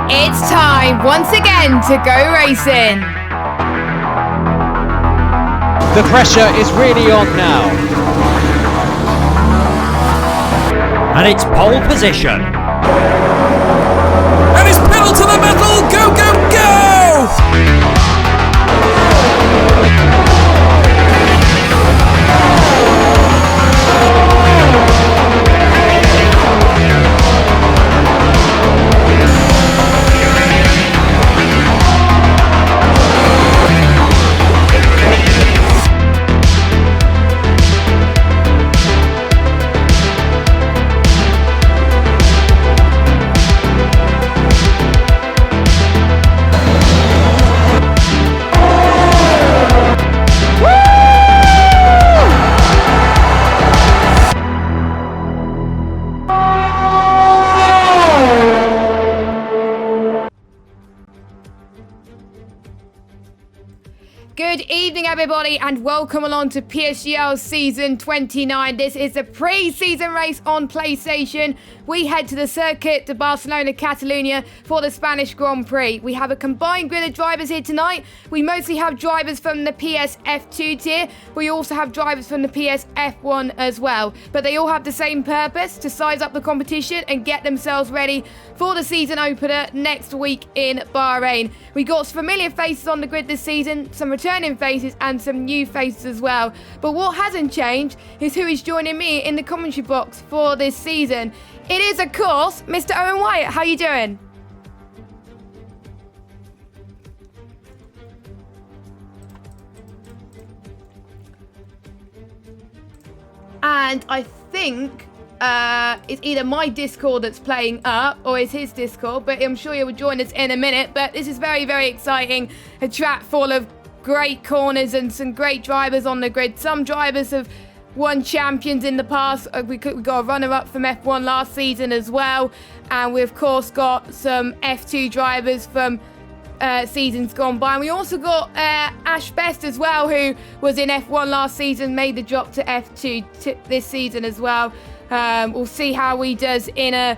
It's time once again to go racing. The pressure is really on now. And it's pole position. And it's pedal to the metal, go, go, go! Good evening, everybody, and welcome along to PSGL Season 29. This is the pre-season race on PlayStation. We head to the circuit to Barcelona-Catalunya for the Spanish Grand Prix. We have a combined grid of drivers here tonight. We mostly have drivers from the PSF2 tier. We also have drivers from the PSF1 as well. But they all have the same purpose, to size up the competition and get themselves ready for the season opener next week in Bahrain. We got some familiar faces on the grid this season, some returning faces and some new faces as well. But what hasn't changed is who is joining me in the commentary box for this season. It is, of course, Mr. Owen Wyatt. How you doing? And I think it's either my Discord that's playing up or it's his Discord, but I'm sure he will join us in a minute. But this is very, very exciting. A track full of great corners and some great drivers on the grid. Some drivers have won champions in the past. We got a runner-up from F1 last season as well. And we, of course, got some F2 drivers from seasons gone by. And we also got Ash Best as well, who was in F1 last season, made the drop to F2 this season as well. We'll see how he does in a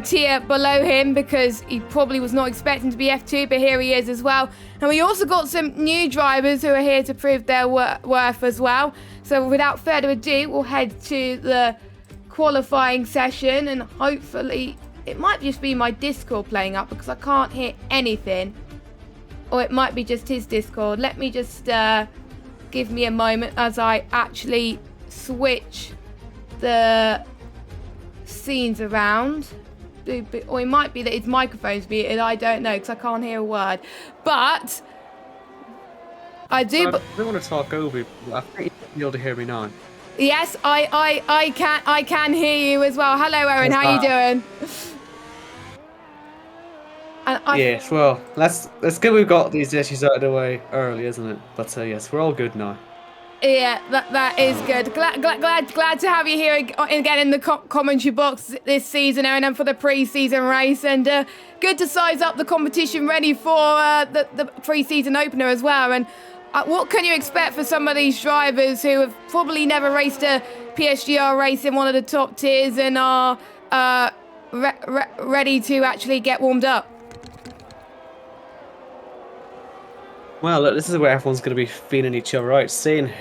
tier below him, because he probably was not expecting to be F2, but here he is as well. And we also got some new drivers who are here to prove their worth as well. So without further ado, we'll head to the qualifying session, and hopefully it might just be my Discord playing up because I can't hear anything. Or it might be just his Discord. Let me just give me a moment as I actually switch the scenes around. Or it might be that his microphone's muted, I don't know, because I can't hear a word. But I do. I don't want to talk over you. I think you'll be able to hear me now. Yes, I can hear you as well. Hello, Aaron. How you doing? Yes, well, that's good. We've got these issues out of the way early, isn't it? But yes, we're all good now. Yeah, that is good. Glad to have you here again in the commentary box this season, Aaron, and for the pre-season race. And good to size up the competition, ready for the pre-season opener as well. And what can you expect for some of these drivers who have probably never raced a PSGL race in one of the top tiers and are ready to actually get warmed up? Well, look, this is where everyone's going to be feeling each other out, seeing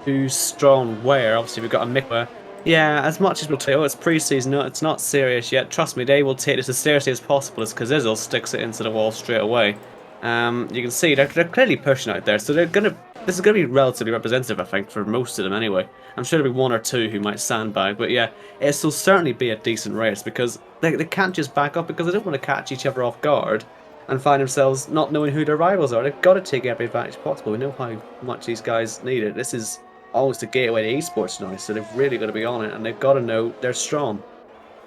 who's strong where. Obviously, we've got a mix where, yeah, as much as we'll tell you, it's pre-season, no, it's not serious yet. Trust me, they will take this as seriously as possible, as Cazzizzle sticks it into the wall straight away. You can see they're clearly pushing out there, so this is going to be relatively representative, I think, for most of them anyway. I'm sure there'll be one or two who might sandbag, but yeah, it'll certainly be a decent race, because they can't just back up, because they don't want to catch each other off guard and find themselves not knowing who their rivals are. They've got to take every advantage possible. We know how much these guys need it. This is almost the gateway to esports now, so they've really got to be on it, and they've got to know they're strong.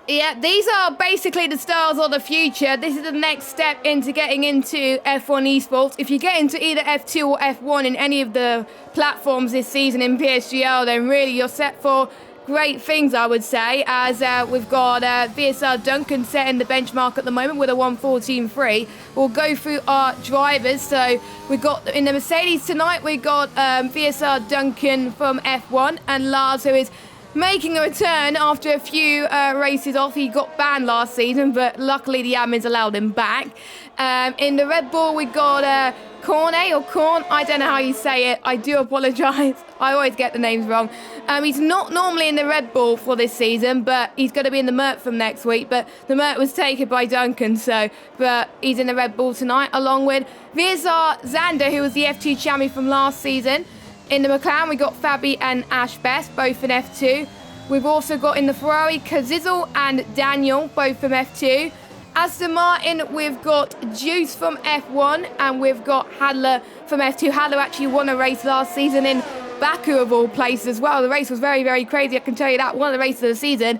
Yeah, these are basically the stars of the future. This is the next step into getting into F1 esports. If you get into either F2 or F1 in any of the platforms this season in PSGL, then really you're set for great things, I would say, as we've got VSR Duncan setting the benchmark at the moment with a 1:14.3. We'll go through our drivers. So we've got in the Mercedes tonight, we've got VSR Duncan from F1 and Lars, who is making a return after a few races off. He got banned last season, but luckily the admins allowed him back. In the Red Bull, we got Cornet or Corn. I don't know how you say it. I do apologise. I always get the names wrong. He's not normally in the Red Bull for this season, but he's going to be in the Mert from next week. But the Mert was taken by Duncan, but he's in the Red Bull tonight, along with Virzar Zander, who was the F2 champion from last season. In the McLaren, we got Fabi and Ash Best, both in F2. We've also got in the Ferrari, Kazizel and Daniel, both from F2. Aston Martin, we've got Juice from F1, and we've got Hadler from F2. Hadler actually won a race last season in Baku, of all places, as well. The race was very, very crazy, I can tell you that. One of the races of the season.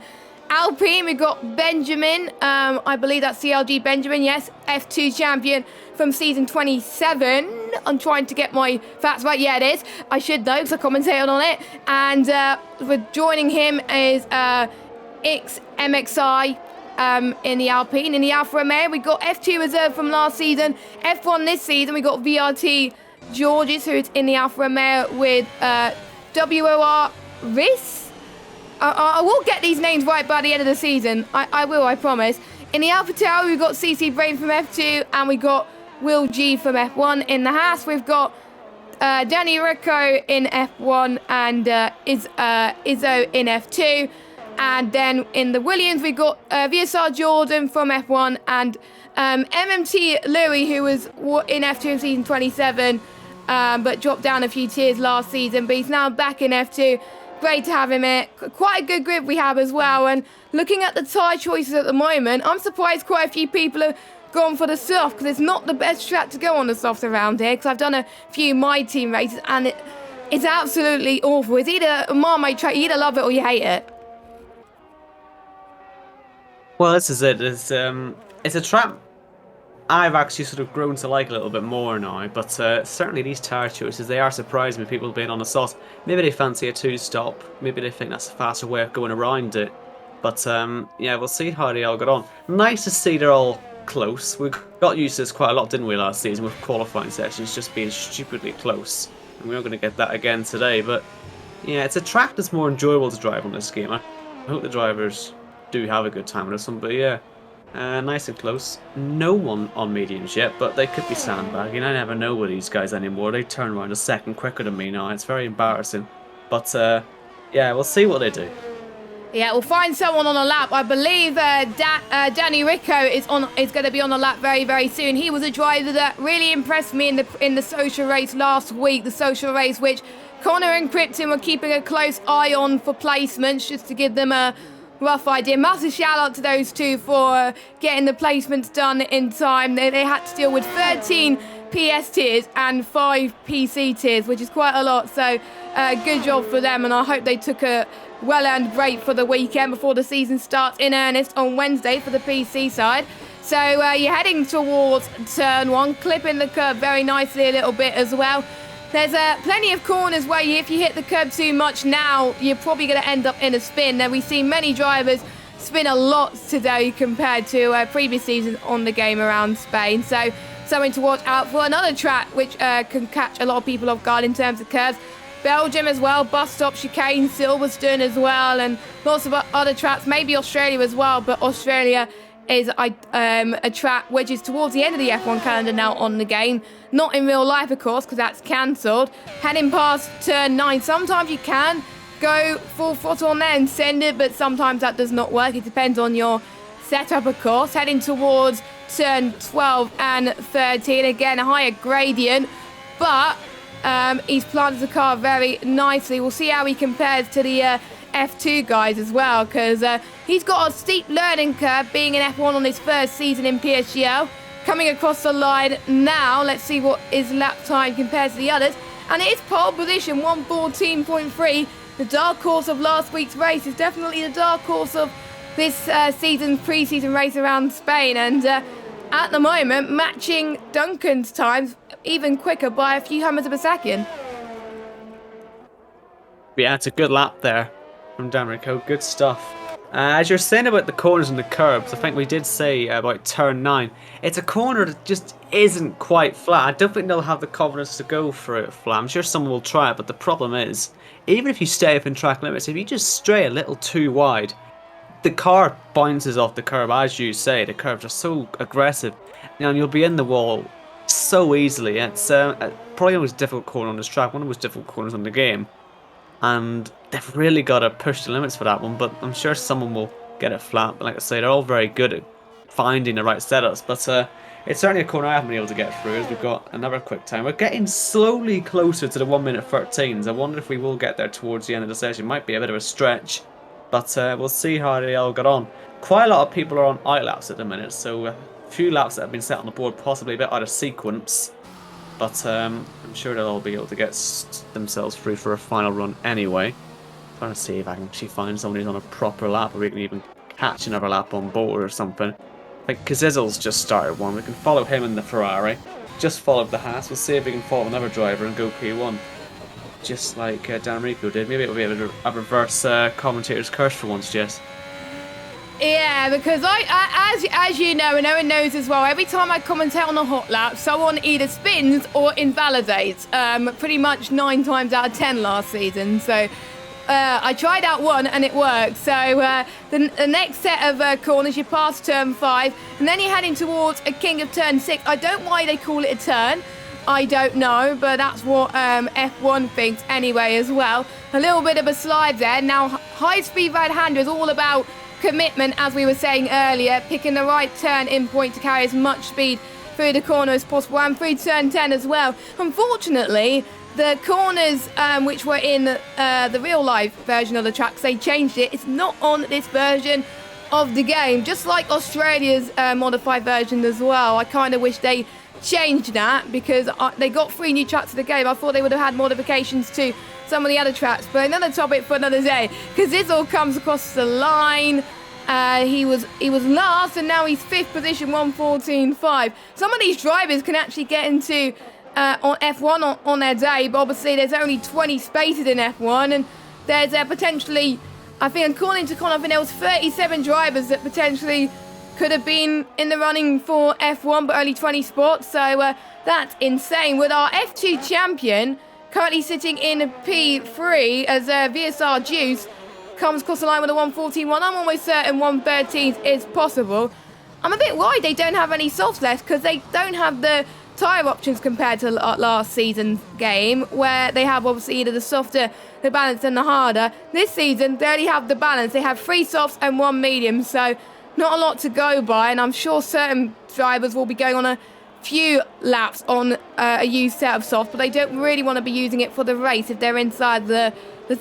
Alpine, we've got Benjamin. I believe that's CLG Benjamin, yes. F2 champion from season 27. I'm trying to get my facts right. Yeah, it is. I should know because I commentated on it. And we're joining him is XMXI in the Alpine. In the Alfa Romeo, we got F2 reserve from last season. F1 this season, we got VRT Georges, who's in the Alfa Romeo with WOR Riss. I will get these names right by the end of the season. I will, I promise. In the Alpha Tower, we've got CC Brain from F2, and we got Will G from F1. In the Haas, we've got Danny Ricco in F1 and Izzo in F2. And then in the Williams, we got VSR Jordan from F1 and MMT Louis, who was in F2 in season 27, but dropped down a few tiers last season, but he's now back in F2. Great to have him here. Quite a good grid we have as well. And looking at the tyre choices at the moment, I'm surprised quite a few people have gone for the soft, because it's not the best track to go on the soft around here, because I've done a few My Team races and it's absolutely awful. It's either a Marmite track, you either love it or you hate it. Well, this is it. It's a track I've actually sort of grown to like a little bit more now, but certainly these tyre choices, they are surprising me, people being on the soft. Maybe they fancy a two-stop, maybe they think that's a faster way of going around it. But yeah, we'll see how they all get on. Nice to see they're all close. We got used to this quite a lot, didn't we, last season, with qualifying sessions just being stupidly close. And we're not going to get that again today, but yeah, it's a track that's more enjoyable to drive on this game. I hope the drivers do have a good time with this one, but yeah. Nice and close. No one on mediums yet, but they could be sandbagging. I never know with these guys anymore. They turn around a second quicker than me now. It's very embarrassing. But yeah, we'll see what they do. Yeah, we'll find someone on a lap. I believe Danny Ricco is going to be on the lap very, very soon. He was a driver that really impressed me in the social race last week. The social race which Connor and Krypton were keeping a close eye on for placements, just to give them a rough idea. Massive shout out to those two for getting the placements done in time. They had to deal with 13 PS tiers and 5 PC tiers, which is quite a lot. So good job for them, and I hope they took a well-earned break for the weekend before the season starts in earnest on Wednesday for the PC side. So you're heading towards turn 1, clipping the curb very nicely a little bit as well. There's plenty of corners where if you hit the curb too much now, you're probably going to end up in a spin. Now, we've seen many drivers spin a lot today compared to previous seasons on the game around Spain. So something to watch out for. Another track which can catch a lot of people off guard in terms of curves. Belgium as well, bus stop, chicane, Silverstone as well, and lots of other tracks, maybe Australia as well, but Australia is a track which is towards the end of the F1 calendar now on the game. Not in real life, of course, because that's cancelled. Heading past turn 9, sometimes you can go full throttle on there and send it, but sometimes that does not work. It depends on your setup, of course. Heading towards turn 12 and 13, again, a higher gradient, but he's planted the car very nicely. We'll see how he compares to the F2 guys as well, because he's got a steep learning curve being an F1 on his first season in PSGL. Coming across the line now, let's see what his lap time compares to the others. And it is pole position, 114.3. The dark horse of last week's race is definitely the dark horse of this season's pre-season race around Spain. And at the moment, matching Duncan's times even quicker by a few hundredths of a second. Yeah, it's a good lap there from Danrico. Good stuff. As you're saying about the corners and the curbs, I think we did say about turn 9. It's a corner that just isn't quite flat. I don't think they'll have the confidence to go for it flat. I'm sure someone will try it, but the problem is, even if you stay within track limits, if you just stray a little too wide, the car bounces off the curb, as you say. The curbs are so aggressive, and you'll be in the wall so easily. It's probably the most difficult corner on this track, one of the most difficult corners in the game. And they've really got to push the limits for that one, but I'm sure someone will get it flat. But like I say, they're all very good at finding the right setups, but it's certainly a corner I haven't been able to get through, as we've got another quick time. We're getting slowly closer to the 1 minute 13s. I wonder if we will get there towards the end of the session. Might be a bit of a stretch, but we'll see how they all get on. Quite a lot of people are on out laps at the minute, so a few laps that have been set on the board, possibly a bit out of sequence. But I'm sure they'll all be able to get themselves through for a final run anyway. Trying to see if I can actually find somebody who's on a proper lap, or we can even catch another lap on board or something. I think Kazizel's just started one. We can follow him in the Ferrari. Just followed the Haas. We'll see if we can follow another driver and go P1. Just like Dan Rico did. Maybe it'll be a reverse commentator's curse for once, Jess. Yeah, because as you know, and Owen knows as well, every time I commentate on a hot lap, someone either spins or invalidates. Pretty much 9 times out of 10 last season. So I tried out one and it worked. So the next set of corners, you pass turn 5, and then you're heading towards a king of turn 6. I don't know why they call it a turn. I don't know, but that's what F1 thinks anyway as well. A little bit of a slide there. Now, high-speed right-hander is all about commitment, as we were saying earlier, picking the right turn in point to carry as much speed through the corner as possible, and through turn 10 as well. Unfortunately, the corners which were in the real life version of the tracks, they changed it. It's not on this version of the game, just like Australia's modified version as well. I kind of wish they changed that, because they got 3 new tracks to the game. I thought they would have had modifications to some of the other tracks, but another topic for another day. Because Zizzle comes across the line. He was last, and now he's 5th position, 1:14.5. Some of these drivers can actually get into on F1 on their day, but obviously there's only 20 spaces in F1, and there's potentially, I think according to Con, I think there was 37 drivers that potentially could have been in the running for F1, but only 20 spots, so that's insane. With our F2 champion currently sitting in P3 as VSR Juice comes across the line with a 1:14.1. I'm almost certain 1:13 is possible. I'm a bit worried they don't have any softs left, because they don't have the tyre options compared to last season's game, where they have obviously either the softer, the balanced and the harder. This season they only have the balance. They have 3 softs and 1 medium, so not a lot to go by, and I'm sure certain drivers will be going on a few laps on a used set of soft, but they don't really want to be using it for the race if they're inside the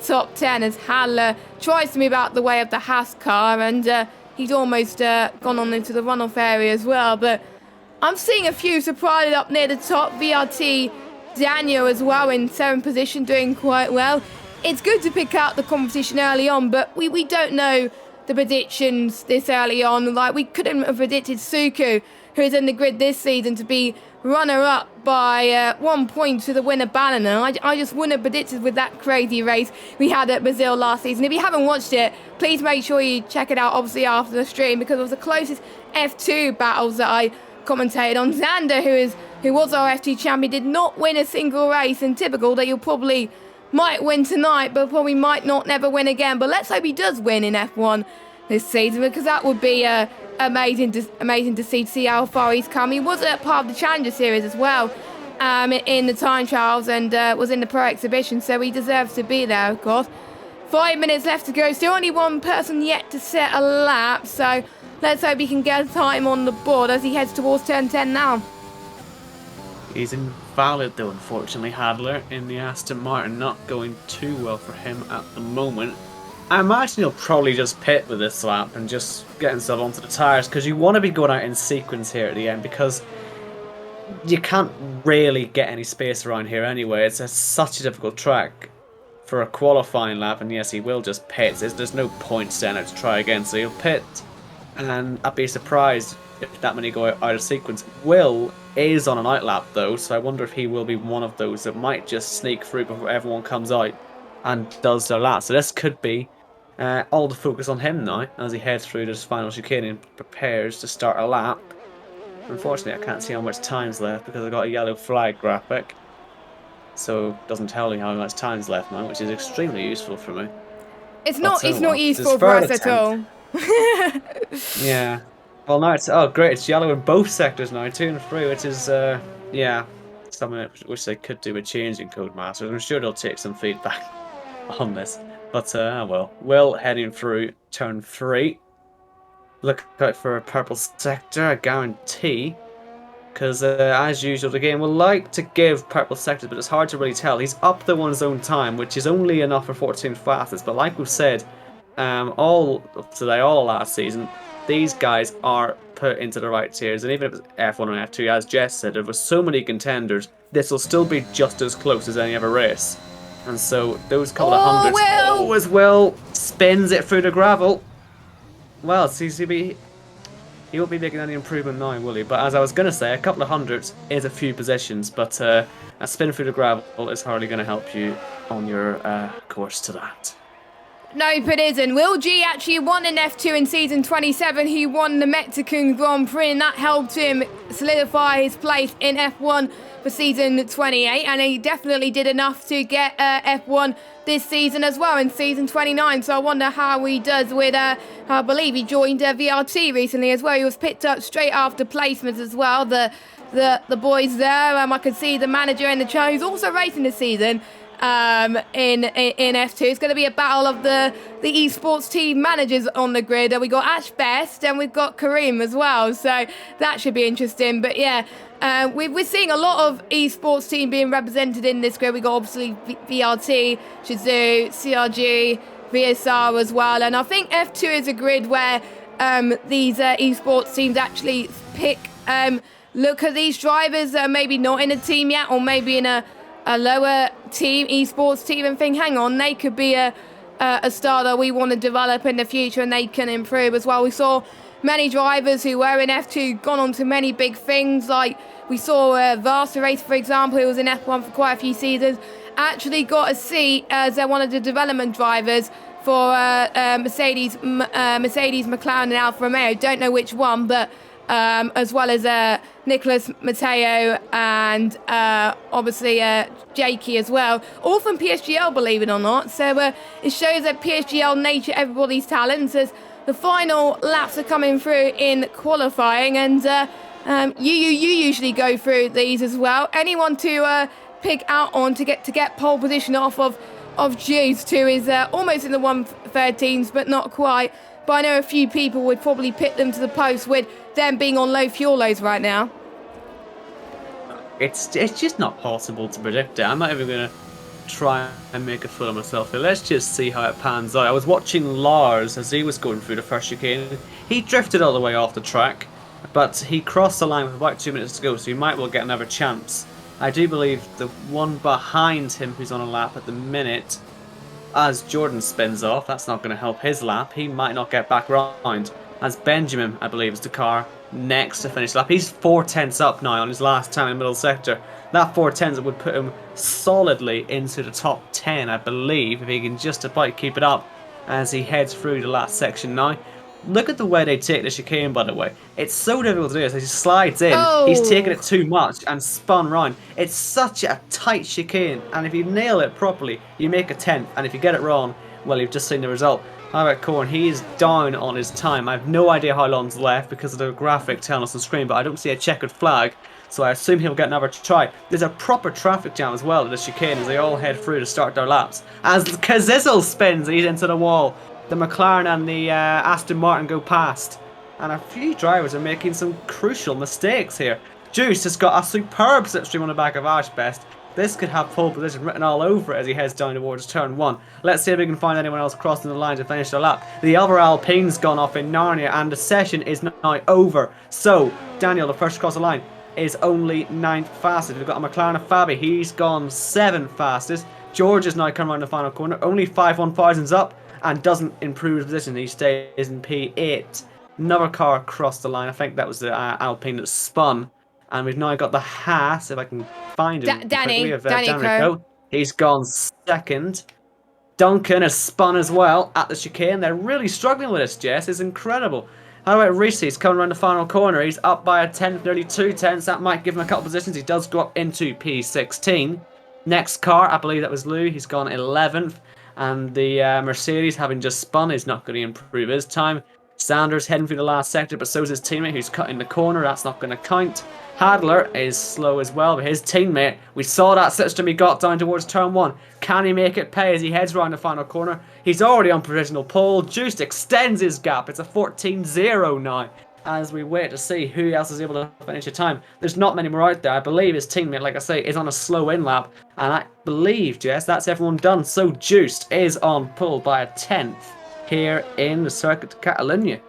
top 10, as Haller tries to move out the way of the Haas car, and he's almost gone on into the runoff area as well. But I'm seeing a few surprised up near the top. VRT Daniel as well in 7th position, doing quite well. It's good to pick out the competition early on, but we don't know the predictions this early on. Like, we couldn't have predicted Suku, who is in the grid this season, to be runner-up by 1 point to the winner Bannon. I just wouldn't have predicted with that crazy race we had at Brazil last season. If you haven't watched it, please make sure you check it out, obviously, after the stream, because it was the closest F2 battles that I commentated on. Xander, who was our F2 champion, did not win a single race, and typical that you'll probably might win tonight, but probably might not never win again. But let's hope he does win in F1 this season, because that would be amazing to see how far he's come. He was a part of the Challenger Series as well in the time trials, and was in the Pro Exhibition, so he deserves to be there, of course. 5 minutes left to go. Still only one person yet to set a lap, so let's hope he can get a time on the board as he heads towards turn 10 now. He's invalid though, unfortunately, Hadler, in the Aston Martin. Not going too well for him at the moment. I imagine he'll probably just pit with this lap and just get himself onto the tyres, because you want to be going out in sequence here at the end, because you can't really get any space around here anyway. It's such a difficult track for a qualifying lap, and yes, he will just pit. There's no point standing out to try again, so he'll pit, and I'd be surprised if that many go out of sequence. Will is on an out lap though, so I wonder if he will be one of those that might just sneak through before everyone comes out and does their lap. So this could be All the focus on him now as he heads through this final chicane and prepares to start a lap. Unfortunately, I can't see how much time's left because I've got a yellow flag graphic. So it doesn't tell me how much time's left now, which is extremely useful for me. It's not well, useful for us at all. Yeah. Well, now it's great. It's yellow in both sectors now, 2 and 3, which is yeah, something I wish they could do with changing Codemasters. I'm sure they'll take some feedback on this. But well, Will heading through turn 3. Look out for a purple sector, I guarantee. Because as usual, the game will like to give purple sectors, but it's hard to really tell. He's up there on his own time, which is only enough for 14 fastest. But like we've said, all today, all last season, these guys are put into the right tiers. And even if it's F1 and F2, as Jess said, there were so many contenders, this will still be just as close as any other race. And so those couple of hundreds, as well, spins it through the gravel. Well, CCB, he won't be making any improvement now, will he? But as I was going to say, a couple of hundreds is a few positions, but a spin through the gravel is hardly going to help you on your course to that. Nope, it isn't. Will G actually won in F2 in season 27. He won the Mexican Grand Prix, and that helped him solidify his place in F1 for season 28. And he definitely did enough to get F1 this season as well in season 29. So I wonder how he does with, I believe he joined VRT recently as well. He was picked up straight after placements as well. The boys there, I could see the manager in the show who's also racing this season. In F2. It's going to be a battle of the esports team managers on the grid. We got Ash Best and we've got Kareem as well, so that should be interesting. But yeah, we're seeing a lot of esports team being represented in this grid. We got obviously VRT, Shazoo, CRG, VSR as well, and I think F2 is a grid where these esports teams actually pick look at these drivers that are maybe not in a team yet, or maybe in a lower team, esports team, and think, hang on, they could be a star that we want to develop in the future and they can improve as well. We saw many drivers who were in F2 gone on to many big things, like we saw Vasa Race, for example, who was in F1 for quite a few seasons, actually got a seat as one of the development drivers for Mercedes, McLaren and Alfa Romeo. Don't know which one, but as well as Nicholas Matteo and obviously Jakey as well, all from PSGL, believe it or not. So it shows that PSGL nature everybody's talents as the final laps are coming through in qualifying, and you usually go through these as well. Anyone to pick out on to get pole position off of Juice, who is almost in the 113s but not quite. But I know a few people would probably pit them to the post with them being on low fuel loads right now. It's just not possible to predict it. I'm not even going to try and make a fool of myself here. Let's just see how it pans out. I was watching Lars as he was going through the first chicane. He drifted all the way off the track, but he crossed the line with about 2 minutes to go, so he might well get another chance. I do believe the one behind him who's on a lap at the minute, as Jordan spins off, that's not going to help his lap. He might not get back round. As Benjamin, I believe, is the car next to finish the lap. He's 4/10 up now on his last time in the middle sector. That 4/10 would put him solidly into the top 10, I believe, if he can just about keep it up as he heads through the last section now. Look at the way they take the chicane, by the way. It's so difficult to do. As he slides in, he's taken it too much and spun round. It's such a tight chicane, and if you nail it properly, you make a 10th, and if you get it wrong, well, you've just seen the result. How about Corn? He is down on his time. I have no idea how long's left because of the graphic telling us on screen, but I don't see a checkered flag, so I assume he'll get another try. There's a proper traffic jam as well at the chicane as they all head through to start their laps. As Kazizel spins and he's into the wall. The McLaren and the Aston Martin go past. And a few drivers are making some crucial mistakes here. Juice has got a superb slipstream on the back of Ash Best. This could have pole position written all over it as he heads down towards turn 1. Let's see if we can find anyone else crossing the line to finish their lap. The other Alpine's gone off in Narnia and the session is now over. So, Daniel, the first across the line, is only 9th fastest. We've got a McLaren of Fabi. He's gone 7th fastest. George is now coming around the final corner. Only 5/1000s up. And doesn't improve his position. He stays in P8. Another car crossed the line. I think that was the Alpine that spun. And we've now got the Haas, if I can find him. Danny Crow. He's gone 2nd. Duncan has spun as well at the chicane. They're really struggling with this, Jess. It's incredible. How about Reese? He's coming around the final corner. He's up by a tenth, nearly 2 tenths. That might give him a couple positions. He does go up into P16. Next car, I believe that was Lou. He's gone 11th. And the Mercedes, having just spun, is not going to improve his time. Sanders heading through the last sector, but so is his teammate who's cutting the corner. That's not going to count. Hadler is slow as well, but his teammate, we saw that system he got down towards turn 1. Can he make it pay as he heads around the final corner? He's already on provisional pole. Juiced extends his gap. It's a 14-0 now as we wait to see who else is able to finish a time. There's not many more out there. I believe his teammate, like I say, is on a slow in lap. And I believe, Jess, that's everyone done. So Juiced is on pole by a 10th here in the Circuit of Catalunya.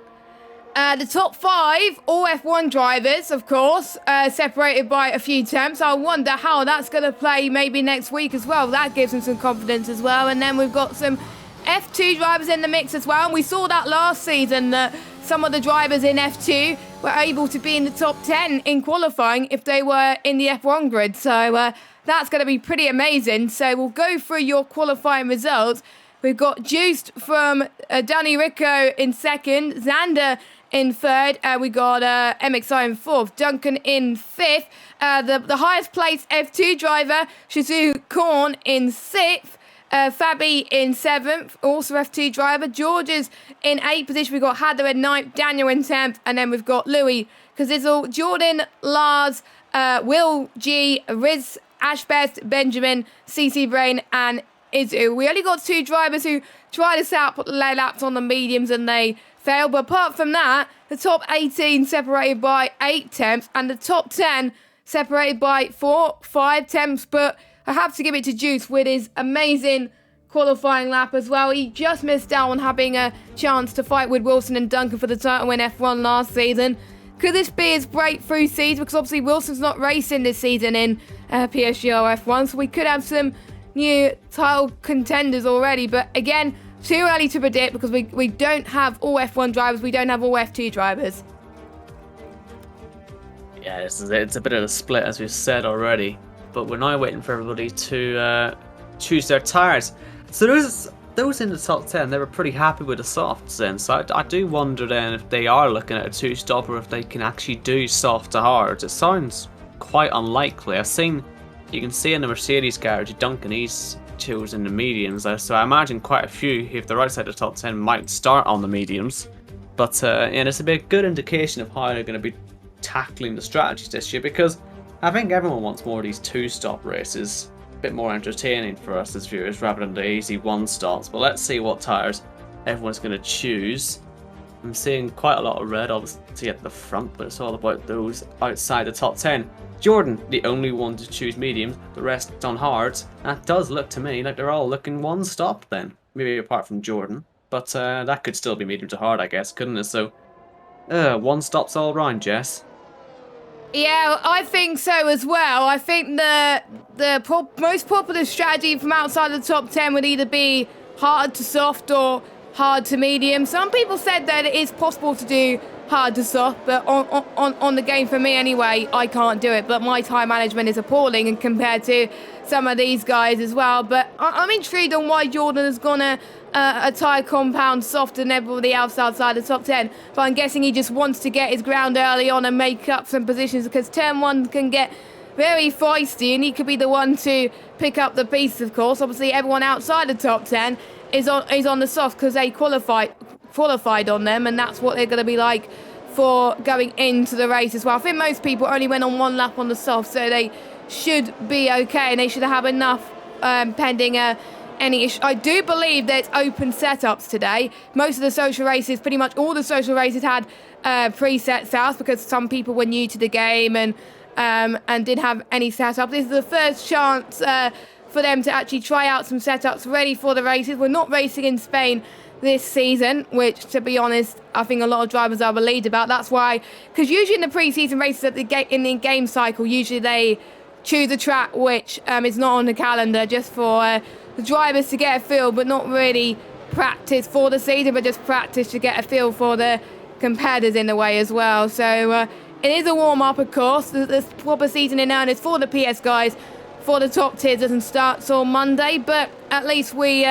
The top 5, all F1 drivers, of course, separated by a few temps. I wonder how that's going to play maybe next week as well. That gives them some confidence as well. And then we've got some F2 drivers in the mix as well. And we saw that last season that some of the drivers in F2 were able to be in the top 10 in qualifying if they were in the F1 grid. So that's going to be pretty amazing. So we'll go through your qualifying results. We've got Juiced from Danny Ricco in 2nd, Xander in 3rd, we got MXI in 4th, Duncan in 5th, the highest placed F2 driver, Shizu Korn in 6th, Fabi in 7th, also F2 driver, George is in 8th position, we've got Hadler in 9th, Daniel in 10th, and then we've got Louis, Kazizzle, Jordan, Lars, Will G, Riz, Ashbest, Benjamin, CC Brain, and Izu. We only got 2 drivers who tried us out, put the laps on the mediums, and they failed. But apart from that, the top 18 separated by 8 temps, and the top 10 separated by 5 temps. But I have to give it to Juice with his amazing qualifying lap as well. He just missed out on having a chance to fight with Wilson and Duncan for the title in F1 last season. Could this be his breakthrough season? Because obviously Wilson's not racing this season in PSGL F1, so we could have some new title contenders already. But again, too early to predict because we don't have all F1 drivers, we don't have all F2 drivers. Yeah, it's a bit of a split, as we've said already. But we're now waiting for everybody to choose their tyres. So those in the top 10, they were pretty happy with the softs then. So I do wonder then if they are looking at a 2-stop or if they can actually do soft to hards. It sounds quite unlikely. You can see in the Mercedes garage, Duncan, he's choosing the mediums. So I imagine quite a few, if they're outside the top 10, might start on the mediums. But it's a bit good indication of how they're going to be tackling the strategies this year, because I think everyone wants more of these 2-stop races. A bit more entertaining for us as viewers rather than the easy 1-stops. But let's see what tyres everyone's going to choose. I'm seeing quite a lot of red obviously at the front, but it's all about those outside the top 10. Jordan, the only one to choose mediums, the rest on hards. That does look to me like they're all looking 1-stop then. Maybe apart from Jordan. But that could still be medium to hard, I guess, couldn't it? So, 1-stops all round, Jess. Yeah, I think so as well. I think the most popular strategy from outside the top 10 would either be hard to soft or hard to medium. Some people said that it is possible to do hard to soft, but on the game for me anyway, I can't do it. But my time management is appalling and compared to some of these guys as well. But I'm intrigued on why Jordan has gone a tyre compound softer than everybody else outside the top 10. But I'm guessing he just wants to get his ground early on and make up some positions, because turn 1 can get very feisty and he could be the one to pick up the pieces, of course. Obviously, everyone outside the top 10 is on the soft because they qualified on them, and that's what they're going to be like for going into the race as well. I think most people only went on 1 lap on the soft, so they should be okay, and they should have enough pending any issue. I do believe there's open setups today. Most of the social races, pretty much all the social races, had preset setups because some people were new to the game and didn't have any setup. This is the first chance for them to actually try out some setups ready for the races. We're not racing in Spain this season, which, to be honest, I think a lot of drivers are relieved about. That's why, because usually in the pre-season races in the game cycle, usually they choose a track which is not on the calendar just for the drivers to get a feel, but not really practice for the season, but just practice to get a feel for the competitors in a way as well. So it is a warm-up, of course. The proper season in earnest for the PS guys, for the top tiers, doesn't start till Monday, but at least we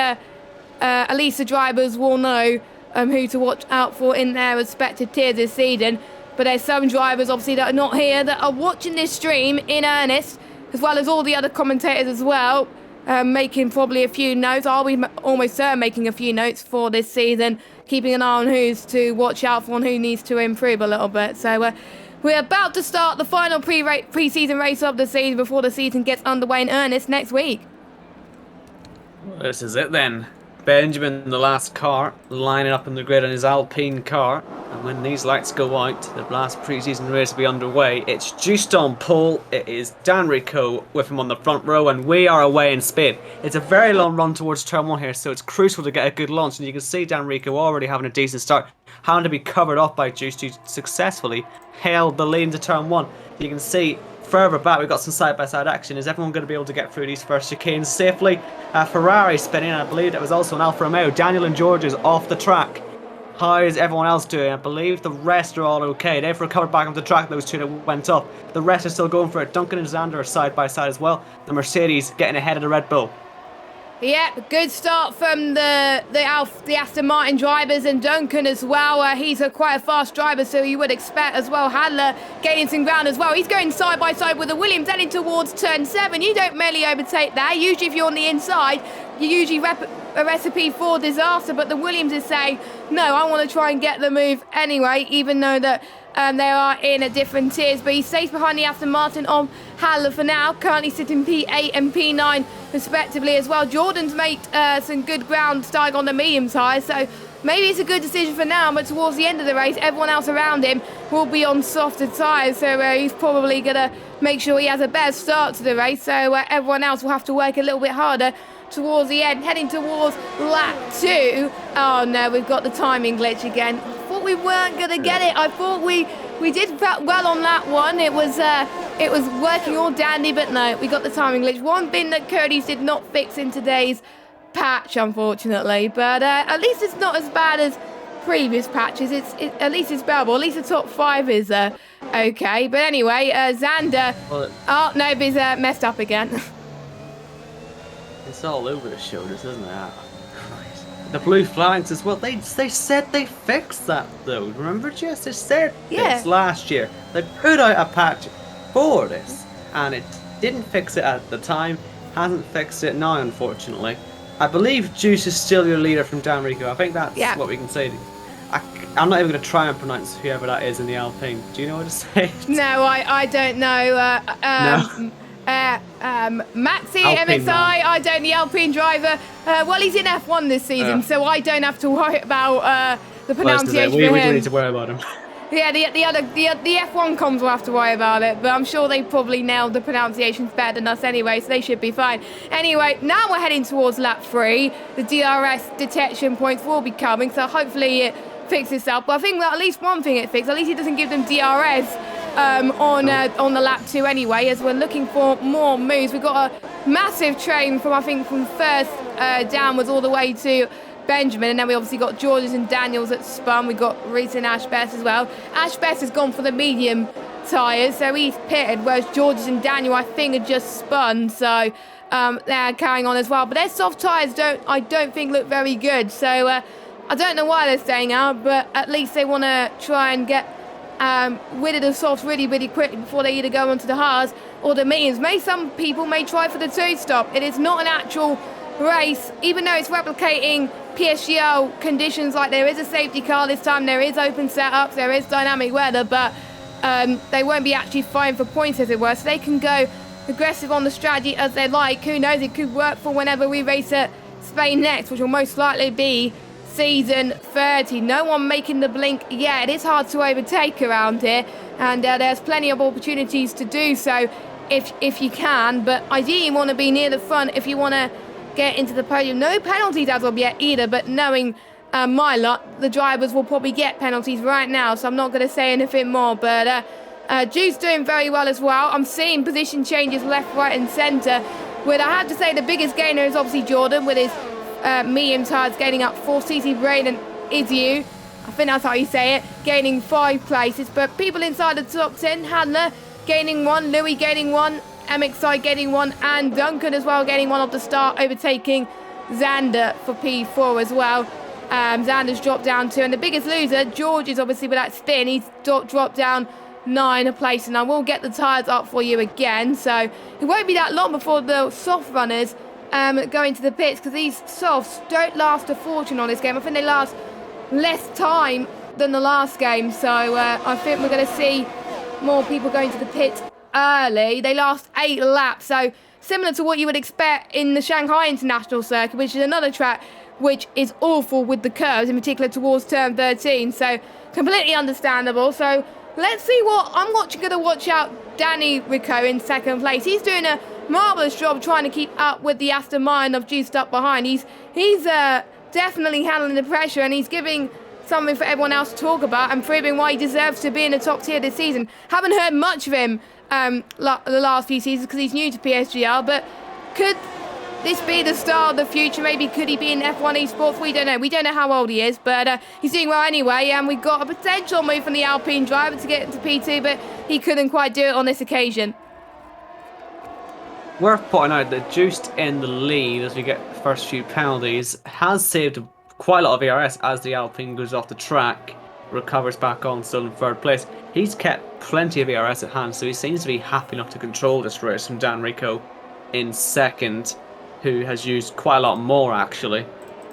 at least the drivers will know who to watch out for in their respective tiers this season. But there's some drivers, obviously, that are not here that are watching this stream in earnest, as well as all the other commentators as well, making probably a few notes. I'll be almost certain making a few notes for this season, keeping an eye on who's to watch out for and who needs to improve a little bit. So we're about to start the final pre-season race of the season before the season gets underway in earnest next week. This is it then. Benjamin, the last car, lining up in the grid on his Alpine car. And when these lights go out, the last pre-season race will be underway. It's just on pole. It is Dan Rico with him on the front row, and we are away in Spain. It's a very long run towards turn 1 here, so it's crucial to get a good launch. And you can see Dan Rico already having a decent start, having to be covered up by Juice to successfully held the lead into turn 1. You can see further back, we've got some side-by-side action. Is everyone going to be able to get through these first chicanes safely? Ferrari spinning, I believe it was also an Alfa Romeo. Daniel and George is off the track. How is everyone else doing? I believe the rest are all okay. They've recovered back onto the track, those two that went up. The rest are still going for it. Duncan and Xander are side-by-side as well. The Mercedes getting ahead of the Red Bull. Yeah, good start from the Aston Martin drivers, and Duncan as well. He's quite a fast driver, so you would expect as well. Hadler gaining some ground as well. He's going side by side with the Williams heading towards turn 7. You don't merely overtake that. Usually if you're on the inside, you usually a recipe for disaster, but the Williams is saying, no, I want to try and get the move anyway, even though that they are in a different tiers. But he stays behind the Aston Martin on Hadler for now, currently sitting P8 and P9 respectively as well. Jordan's made some good ground starting on the medium tyres, so maybe it's a good decision for now, but towards the end of the race, everyone else around him will be on softer tyres, so he's probably going to make sure he has a better start to the race, so everyone else will have to work a little bit harder towards the end, heading towards lap 2. Oh no, we've got the timing glitch again. I thought we weren't going to get it. I thought we did well on that one. It was working all dandy, but no, we got the timing glitch. One thing that Cody's did not fix in today's patch, unfortunately, but at least it's not as bad as previous patches. At least it's bearable. At least the top 5 is okay. But anyway, Xander. Oh no, he's messed up again. It's all over the shoulders, isn't it? Ah, Christ. The blue flags as well. They said they fixed that though. Remember, Jess? They said this last year. They put out a patch for this, and it didn't fix it at the time. Hasn't fixed it now, unfortunately. I believe Juice is still your leader from Dan Rico. I think that's what we can say. I'm not even going to try and pronounce whoever that is in the Alpine. Do you know what to say? No, I don't know. No. Maxi, Alpine MSI, man. I don't, the Alpine driver. Well, he's in F1 this season, so I don't have to worry about the pronunciation we for don't him. need to worry about him. Yeah, the F1 comms will have to worry about it, but I'm sure they probably nailed the pronunciations better than us anyway, so they should be fine. Anyway, now we're heading towards lap 3. The DRS detection points will be coming, so hopefully it fixes itself. But I think that at least one thing it fixed, at least it doesn't give them DRS on the lap 2 anyway, as we're looking for more moves. We've got a massive train from first downwards all the way to Benjamin, and then we obviously got Georges and Daniels at spun. We got Reese and Ash Best as well. Ash Best has gone for the medium tyres, so he's pitted, whereas Georges and Daniel I think are just spun, so they're carrying on as well. But their soft tyres I don't think look very good, so I don't know why they're staying out, but at least they want to try and get rid of the softs really, really quick before they either go onto the hards or the mediums. Some people may try for the 2-stop. It is not an actual race, even though it's replicating PSGL conditions. Like, there is a safety car this time, there is open setups, there is dynamic weather, but they won't be actually fighting for points, as it were, so they can go aggressive on the strategy as they like. Who knows, it could work for whenever we race at Spain next, which will most likely be season 30. No one making the blink yet. It is hard to overtake around here, and there's plenty of opportunities to do so if you can, but ideally you want to be near the front if you want to get into the podium. No penalties as of yet either, but knowing my lot, the drivers will probably get penalties right now, so I'm not going to say anything more. But Juice doing very well as well. I'm seeing position changes left, right and centre, with, I have to say, the biggest gainer is obviously Jordan with his medium tyres gaining up 4. CC Braden is you. I think that's how you say it, gaining 5 places. But people inside the top 10, Hadler gaining 1, Louis gaining 1, MXI gaining 1, and Duncan as well gaining 1 off the start, overtaking Xander for P4 as well. Xander's dropped down 2, and the biggest loser, George, is obviously with that spin. He's dropped down 9 a place, and I will get the tyres up for you again. So it won't be that long before the soft runners go into the pits, because these softs don't last a fortune on this game. I think they last less time than the last game, so I think we're going to see more people going to the pits early. They last 8 laps, so similar to what you would expect in the Shanghai International Circuit, which is another track which is awful with the curves, in particular towards turn 13. So completely understandable. So let's see what I'm going to watch out Danny Riccio in second place. He's doing a marvellous job trying to keep up with the Aston Martin of Juiced up behind. He's definitely handling the pressure, and he's giving something for everyone else to talk about and proving why he deserves to be in the top tier this season. Haven't heard much of him the last few seasons because he's new to PSGL, but could this be the star of the future? Maybe could he be in F1 esports? We don't know. We don't know how old he is, but he's doing well anyway, and we've got a potential move from the Alpine driver to get into P2, but he couldn't quite do it on this occasion. Worth pointing out that Juiced in the lead as we get the first few penalties has saved quite a lot of ERS as the Alpine goes off the track, recovers back on, still in third place. He's kept plenty of ERS at hand, so he seems to be happy enough to control this race from Dan Riccio in second, who has used quite a lot more actually.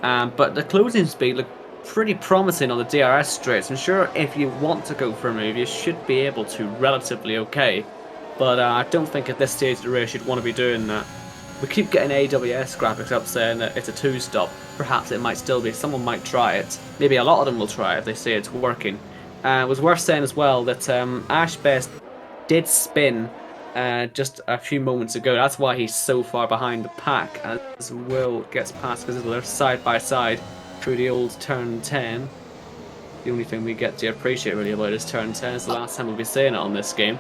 But the closing speed looked pretty promising on the DRS straights. I'm sure if you want to go for a move, you should be able to relatively okay. But I don't think at this stage of the race you'd want to be doing that. We keep getting AWS graphics up saying that it's a 2-stop. Perhaps it might still be. Someone might try it. Maybe a lot of them will try it if they say it's working. It was worth saying as well that Ash Best did spin just a few moments ago. That's why he's so far behind the pack as Will gets past, because they're side by side through the old turn 10. The only thing we get to appreciate really about is turn 10. It's the last time we'll be saying it on this game.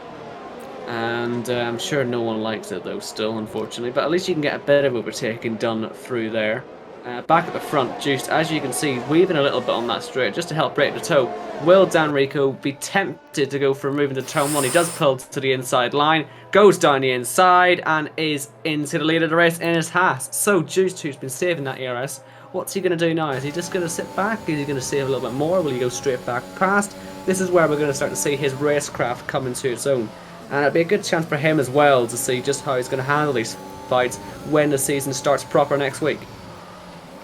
And I'm sure no one likes it though still, unfortunately, but at least you can get a bit of overtaking done through there. Back at the front, Juiced, as you can see, weaving a little bit on that straight just to help break the toe. Will Dan Riccio be tempted to go for a move into turn 1? He does pull to the inside line, goes down the inside and is into the lead of the race in his Haas. So Juiced, who's been saving that ERS, what's he going to do now? Is he just going to sit back? Is he going to save a little bit more? Will he go straight back past? This is where we're going to start to see his racecraft come into its own. And it'll be a good chance for him as well to see just how he's going to handle these fights when the season starts proper next week.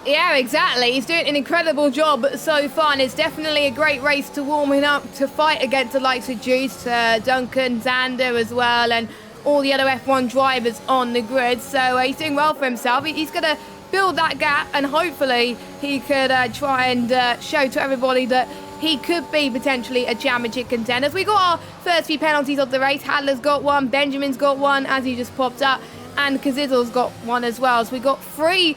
Yeah, exactly. He's doing an incredible job so far, and it's definitely a great race to warming up to fight against the likes of Juice, Duncan, Xander as well, and all the other F1 drivers on the grid. So he's doing well for himself. He's going to build that gap, and hopefully he could try and show to everybody that he could be potentially a championship contender. We got our first few penalties of the race. Hadler's got one, Benjamin's got one, as he just popped up, and Kazizel's got one as well. So we got three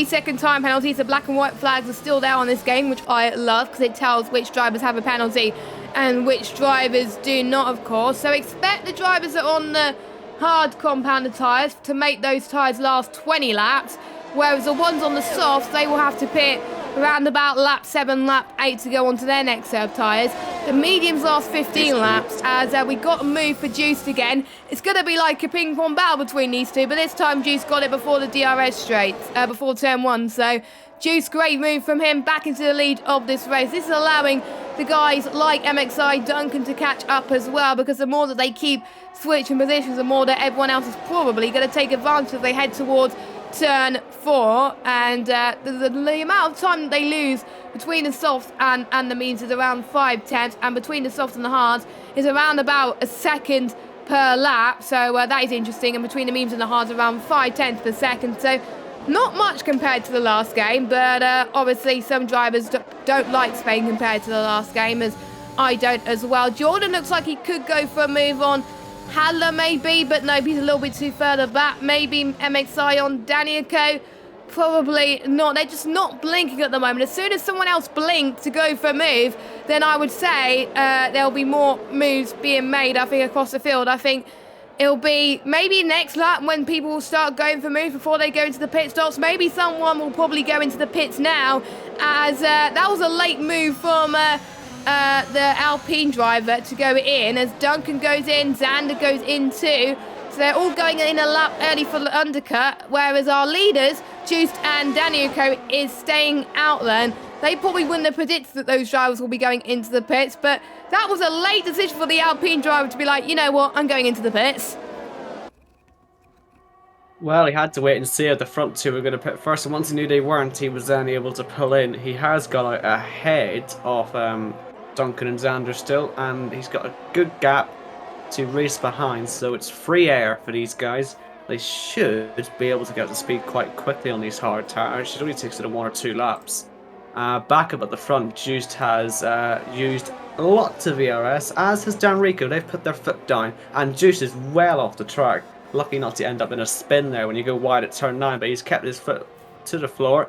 second time penalties. The black and white flags are still there on this game, which I love because it tells which drivers have a penalty and which drivers do not, of course. So expect the drivers that are on the hard compounded tyres to make those tyres last 20 laps, whereas the ones on the softs, they will have to pit around about lap 7, lap 8 to go onto their next set of tyres. The mediums last 15 laps as we got a move for Juiced again. It's going to be like a ping pong battle between these two, but this time Juiced got it before the DRS straights, before turn 1. So Juiced, great move from him back into the lead of this race. This is allowing the guys like MXI, Duncan to catch up as well, because the more that they keep switching positions, the more that everyone else is probably going to take advantage as they head towards turn 4, and the amount of time they lose between the softs and the mediums is around 5/10, and between the softs and the hards is around about a second per lap. So that is interesting, and between the mediums and the hards around 5/10 per second. So not much compared to the last game, but obviously some drivers don't like Spain compared to the last game, as I don't as well. Jordan looks like he could go for a move on Hadler maybe, but no, he's a little bit too further back. Maybe MXI on Danielko, probably not. They're just not blinking at the moment. As soon as someone else blinks to go for a move, then I would say there'll be more moves being made, I think, across the field. I think it'll be maybe next lap when people will start going for moves before they go into the pit stops. Maybe someone will probably go into the pits now, as that was a late move from the Alpine driver to go in, as Duncan goes in, Xander goes in too. So they're all going in a lap early for the undercut, whereas our leaders Juiced and Daniuko is staying out then. They probably wouldn't have predicted that those drivers will be going into the pits, but that was a late decision for the Alpine driver to be like, you know what, I'm going into the pits. Well, he had to wait and see if the front two were going to pit first, and once he knew they weren't, he was then able to pull in. He has got out ahead of Duncan and Xander still, and he's got a good gap to race behind, so it's free air for these guys. They should be able to get up to speed quite quickly on these hard tires. It only takes it 1 or 2 laps. Back up at the front, Juiced has used lots of ERS, as has Dan Rico. They've put their foot down, and Juiced is well off the track. Lucky not to end up in a spin there when you go wide at turn 9, but he's kept his foot to the floor.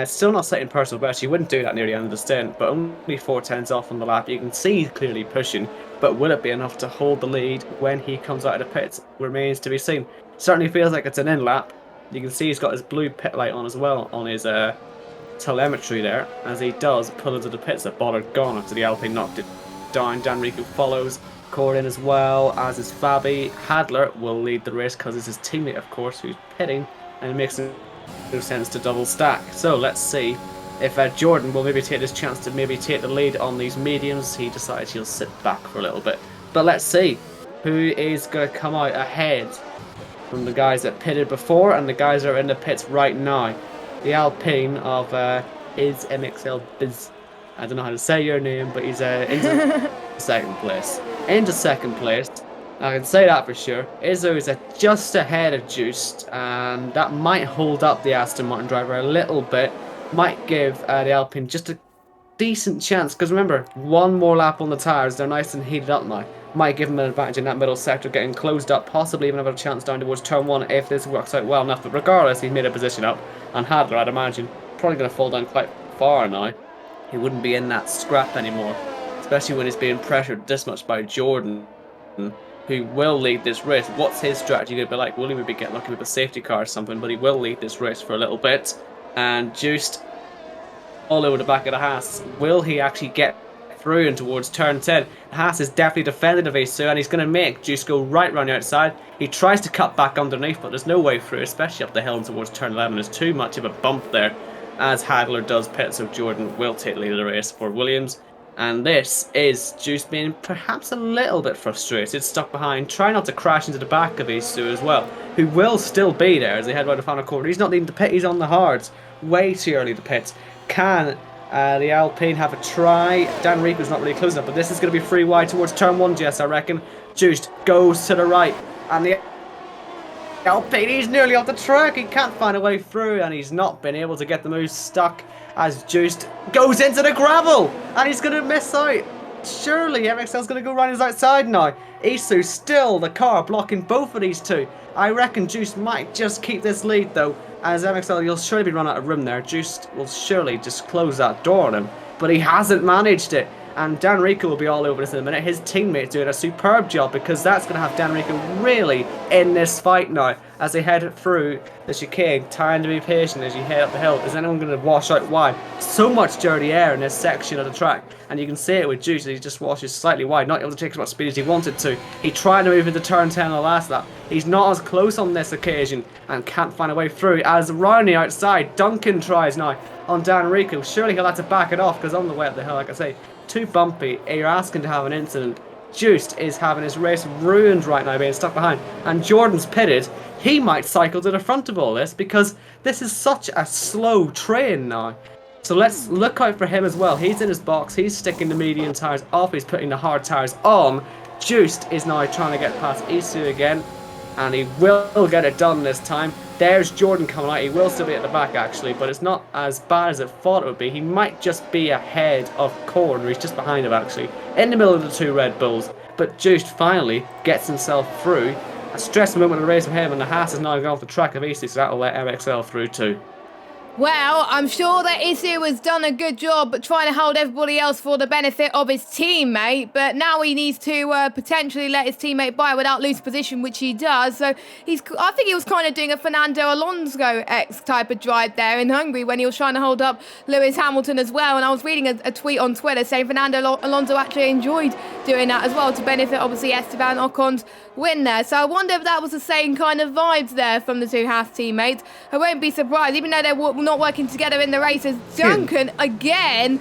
Still not setting personal best. You wouldn't do that near the end of the stint, but only 4 tenths off on the lap. You can see he's clearly pushing, but will it be enough to hold the lead when he comes out of the pits? Remains to be seen. Certainly feels like it's an in lap. You can see he's got his blue pit light on as well on his telemetry there, as he does pull into the pits. That bollard gone after the Alpine knocked it down. Dan Rico follows. Cordin as well, as is Fabi. Hadler will lead the race because it's his teammate, of course, who's pitting, and it makes no sense to double stack. So let's see if Jordan will maybe take this chance to maybe take the lead on these mediums. He decides he'll sit back for a little bit. But let's see who is going to come out ahead from the guys that pitted before and the guys that are in the pits right now. The Alpine of is MXL Biz. I don't know how to say your name, but he's into second place. Into second place, I can say that for sure. Izzo is just ahead of Juiced, and that might hold up the Aston Martin driver a little bit. Might give the Alpine just a decent chance, because remember, 1 more lap on the tyres. They're nice and heated up now. Might give them an advantage in that middle sector, getting closed up, possibly even have a chance down towards turn 1 if this works out well enough. But regardless, he's made a position up, and Hadler, I'd imagine, probably going to fall down quite far now. He wouldn't be in that scrap anymore, especially when he's being pressured this much by Jordan, who will lead this race. What's his strategy going to be like? Will he maybe get lucky with a safety car or something? But he will lead this race for a little bit. And Juiced all over the back of the Haas. Will he actually get through and towards turn 10? The Haas is definitely defending the Vesu, and he's going to make Juiced go right round the outside. He tries to cut back underneath, but there's no way through, especially up the hill and towards turn 11. There's too much of a bump there, as Hadler does pit, so Jordan will take the lead of the race for Williams. And this is Juiced being perhaps a little bit frustrated, stuck behind, trying not to crash into the back of Isu as well, who will still be there as they head around the final corner. He's not needing to pit, he's on the hards. Way too early to pit. Can the Alpine have a try? Dan Rico's not really closing up, but this is going to be free wide towards turn 1, Jess, I reckon. Juiced goes to the right, and the Alpine, he's nearly off the track. He can't find a way through, and he's not been able to get the move stuck as Juiced goes into the gravel, and he's going to miss out. Surely MXL's going to go round his outside now. Isu still the car blocking both of these two. I reckon Juiced might just keep this lead though, as MXL, you'll surely be run out of room there. Juiced will surely just close that door on him, but he hasn't managed it. And Dan Rico will be all over this in a minute. His teammate's doing a superb job, because that's going to have Dan Rico really in this fight now as they head through the chicane. Time to be patient as you head up the hill. Is anyone going to wash out wide? So much dirty air in this section of the track, and you can see it with Juice. He just washes slightly wide, not able to take as much speed as he wanted to. He tried to move into turn 10 on the last lap. He's not as close on this occasion and can't find a way through, as around the outside Duncan tries now on Dan Rico. Surely he'll have to back it off, because on the way up the hill, like I say, too bumpy. You're asking to have an incident. Juiced is having his race ruined right now, being stuck behind, and Jordan's pitted. He might cycle to the front of all this, because this is such a slow train now. So let's look out for him as well. He's in his box, he's sticking the medium tyres off, he's putting the hard tyres on. Juiced is now trying to get past Isu again, and he will get it done this time. There's Jordan coming out. He will still be at the back actually, but it's not as bad as it thought it would be. He might just be ahead of Corner. He's just behind him actually, in the middle of the two Red Bulls. But Juiced finally gets himself through. A stressful moment of the race for him, and the Haas is now going off the track of Isu, so that'll let MXL through too. Well, I'm sure that Isu has done a good job trying to hold everybody else for the benefit of his teammate, but now he needs to potentially let his teammate by without losing position, which he does. So I think he was kind of doing a Fernando Alonso-esque type of drive there in Hungary when he was trying to hold up Lewis Hamilton as well. And I was reading a tweet on Twitter saying Fernando Alonso actually enjoyed doing that as well to benefit, obviously, Esteban Ocon's win there. So I wonder if that was the same kind of vibes there from the two Haas teammates. I won't be surprised, even though they're not working together in the races. Duncan, again,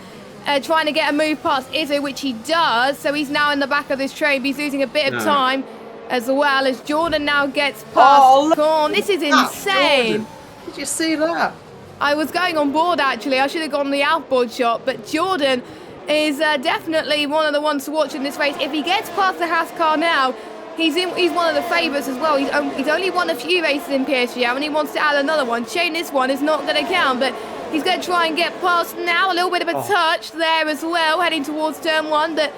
trying to get a move past Izzo, which he does. So he's now in the back of this train. He's losing a bit of time as well as Jordan now gets past Corn. This is insane. Jordan. Did you see that? I was going on board, actually. I should have gone the outboard shot, but Jordan is definitely one of the ones to watch in this race. If he gets past the Haas car now, he's one of the favourites as well. He's only won a few races in PSGL and he wants to add another one. Shane, this one is not going to count, but he's going to try and get past now. A little bit of a touch there as well, heading towards turn one, that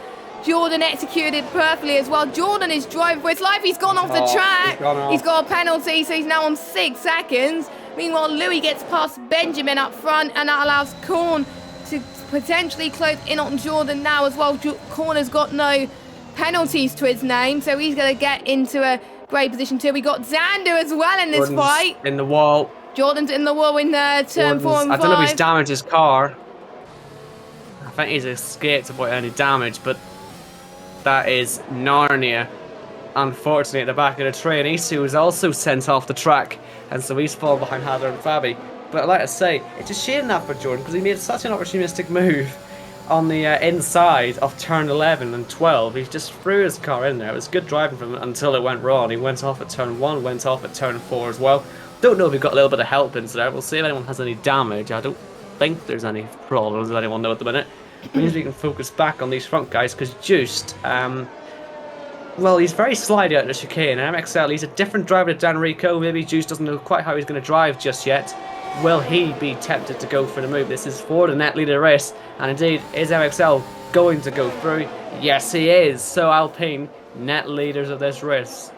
Jordan executed perfectly as well. Jordan is driving for his life. He's gone off the track. He's got a penalty, so he's now on 6 seconds. Meanwhile, Louis gets past Benjamin up front, and that allows Korn to potentially close in on Jordan now as well. Korn has got no penalties to his name, so he's going to get into a great position too. We got Xander as well in this fight. In the wall. Jordan's in the wall in turn 4 and 5. I don't know if he's damaged his car. I think he's escaped to avoid any damage, but that is Narnia. Unfortunately, at the back of the train, Isu was also sent off the track, and so he's fallen behind Hadler and Fabi. But like I say, it's a shame that for Jordan, because he made such an opportunistic move on the inside of turn 11 and 12. He just threw his car in there. It was good driving from him until it went wrong. He went off at turn 1, went off at turn 4 as well. Don't know if he got a little bit of help into there. We'll see if anyone has any damage. I don't think there's any problems with anyone though at the minute. Means we can focus back on these front guys, because Juiced, well, he's very slidey out in the chicane. MXL, he's a different driver to Dan Rico. Maybe Juice doesn't know quite how he's going to drive just yet. Will he be tempted to go for the move? This is for the net leader race, and indeed, is MXL going to go through? Yes, he is. So Alpine, net leaders of this race.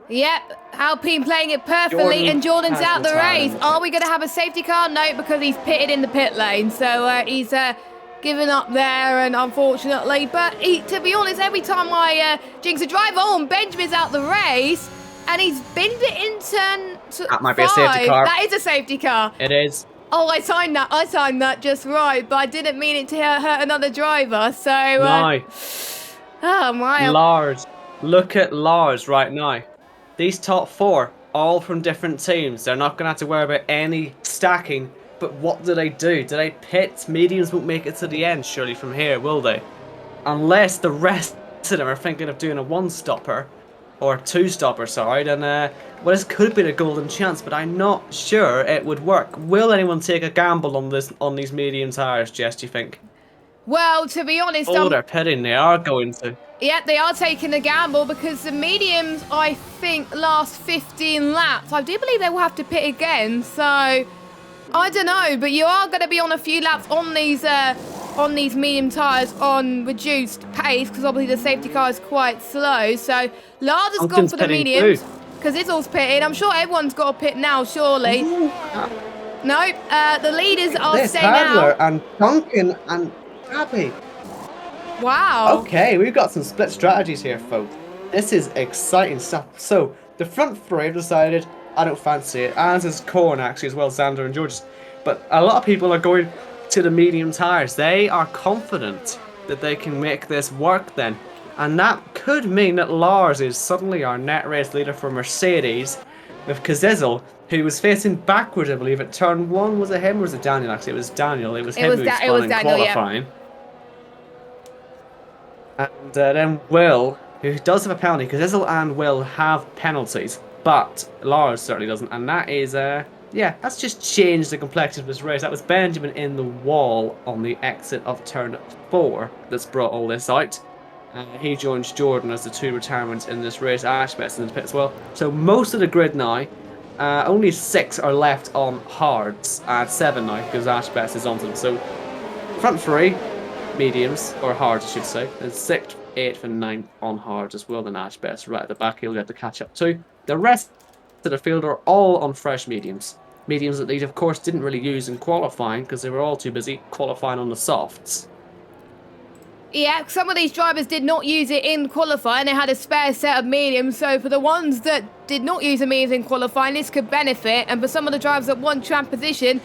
Yep, Alpine playing it perfectly, and Jordan's out the race. Are we going to have a safety car? No, because he's pitted in the pit lane. So he's given up there, and unfortunately, but to be honest, every time I jinx a drive on, Benjamin's out the race, and he's binned it in turn 5. That might be a safety car. That is a safety car. It is. Oh, I timed that just right, but I didn't mean it to hurt another driver, so... No. Oh, my... Lars. Look at Lars right now. These top 4, all from different teams. They're not going to have to worry about any stacking. But what do? Do they pit? Mediums won't make it to the end, surely, from here, will they? Unless the rest of them are thinking of doing a 1-stopper. Or 2-stopper, sorry. Then, well, this could be a golden chance, but I'm not sure it would work. Will anyone take a gamble on these medium tyres, Jess, do you think? Well, to be honest... Oh, they're pitting. They are going to. Yeah, they are taking a gamble, because the mediums, I think, last 15 laps. I do believe they will have to pit again, so... I don't know, but you are going to be on a few laps on these medium tyres on reduced pace, because obviously the safety car is quite slow. So Lars has gone for the mediums because it's all pitted. I'm sure everyone's got a pit now, surely. No, the leaders are staying out. And Duncan and Abby. Wow. Okay, we've got some split strategies here, folks. This is exciting stuff. So the front 3 have decided, I don't fancy it, as is Korn actually as well, Xander and George. But a lot of people are going to the medium tyres. They are confident that they can make this work then. And that could mean that Lars is suddenly our net race leader for Mercedes, with Kazizel, who was facing backwards, I believe, at turn 1. Was it him or was it Daniel actually? It was Daniel. It was him who spun in qualifying. Yeah. And then Will, who does have a penalty. Kazizel and Will have penalties. But Lars certainly doesn't, and that is, yeah, that's just changed the complexion of this race. That was Benjamin in the wall on the exit of turn 4 that's brought all this out. He joins Jordan as the 2 retirements in this race. Ashbet's in the pit as well. So most of the grid now, only 6 are left on hards, 7 now, because Ashbet is onto them. So front 3, mediums, or hards I should say, and 6th, 8th and 9th on hards as well. Then Ashbet's right at the back, he'll get to catch up too. The rest of the field are all on fresh mediums. Mediums that they, of course, didn't really use in qualifying because they were all too busy qualifying on the softs. Yeah, some of these drivers did not use it in qualifying. They had a spare set of mediums. So for the ones that did not use the mediums in qualifying, this could benefit. And for some of the drivers that want tram position,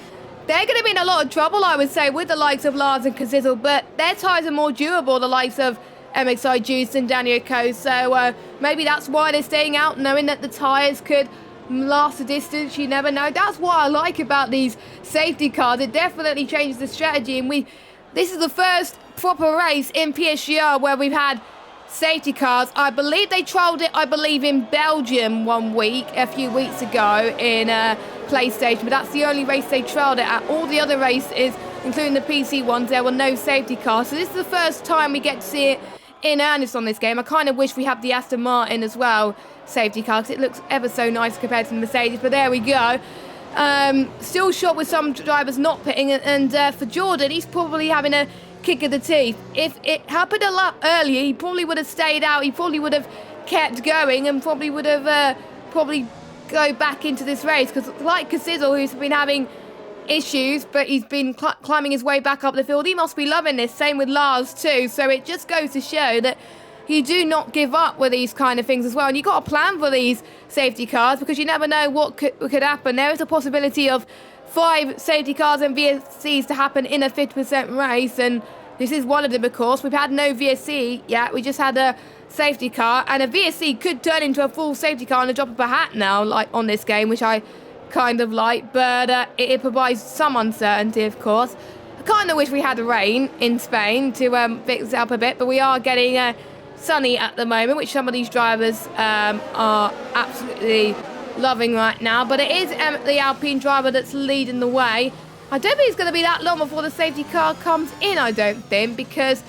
they're going to be in a lot of trouble, I would say, with the likes of Lars and Kazizel. But their tyres are more durable, the likes of MXI Juice and Daniel Coe. So maybe that's why they're staying out, knowing that the tyres could last the distance. You never know. That's what I like about these safety cars. It definitely changes the strategy, and this is the first proper race in PSGL where we've had safety cars. I believe they trialled it, in Belgium a few weeks ago in PlayStation, but that's the only race they trialled it at. All the other races, including the PC ones, there were no safety cars. So this is the first time we get to see it in earnest on this game. I kind of wish we had the Aston Martin as well safety car, because it looks ever so nice compared to the Mercedes, but there we go. Still shot with some drivers not pitting, and for Jordan, he's probably having a kick of the teeth. If it happened a lot earlier, he probably would have stayed out, he probably would have kept going, and probably would have go back into this race, because like Casizzle, who's been having issues, but he's been climbing his way back up the field, he must be loving this. Same with Lars too. So it just goes to show that you do not give up with these kind of things as well, and you've got to plan for these safety cars, because you never know what could happen. There is a possibility of 5 safety cars and VSCs to happen in a 50% race, and this is one of them, of course. We've had no VSC yet, we just had a safety car, and a VSC could turn into a full safety car on the drop of a hat now, like on this game, which I kind of like, but it provides some uncertainty, of course. I kind of wish we had rain in Spain to fix it up a bit, but we are getting sunny at the moment, which some of these drivers are absolutely loving right now. But it is the Alpine driver that's leading the way. I don't think it's going to be that long before the safety car comes in, I don't think, because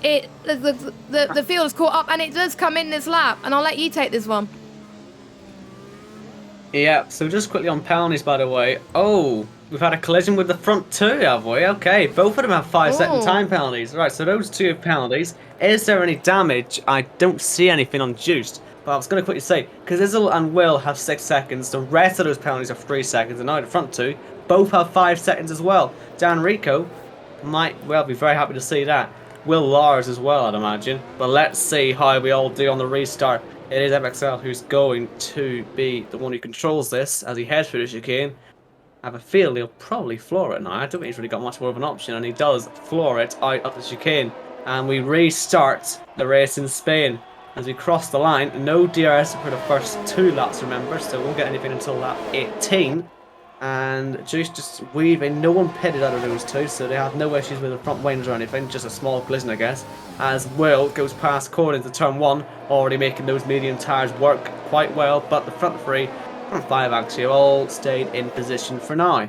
the field is caught up, and it does come in this lap, and I'll let you take this one. Yeah, so just quickly on penalties, by the way. Oh, we've had a collision with the front two, have we? Okay, both of them have 5-second time penalties. Right, so those 2 have penalties. Is there any damage? I don't see anything on Juiced. But I was going to quickly say, Casizzle and Will have 6 seconds. The rest of those penalties are 3 seconds. And now the front 2 both have 5 seconds as well. Dan Rico might well be very happy to see that. Will Lars as well, I'd imagine. But let's see how we all do on the restart. It is MXL who's going to be the one who controls this as he heads through the chicane. I have a feel he'll probably floor it now. I don't think he's really got much more of an option, and he does floor it out of the chicane. And we restart the race in Spain as we cross the line. No DRS for the first 2 laps, remember, so we won't get anything until lap 18. And just weaving, no one pitted out of those 2, so they have no issues with the front wings or anything, just a small collision, I guess. As Will goes past corner into turn 1, already making those medium tyres work quite well, but the front 3, front 5 actually, all stayed in position for now.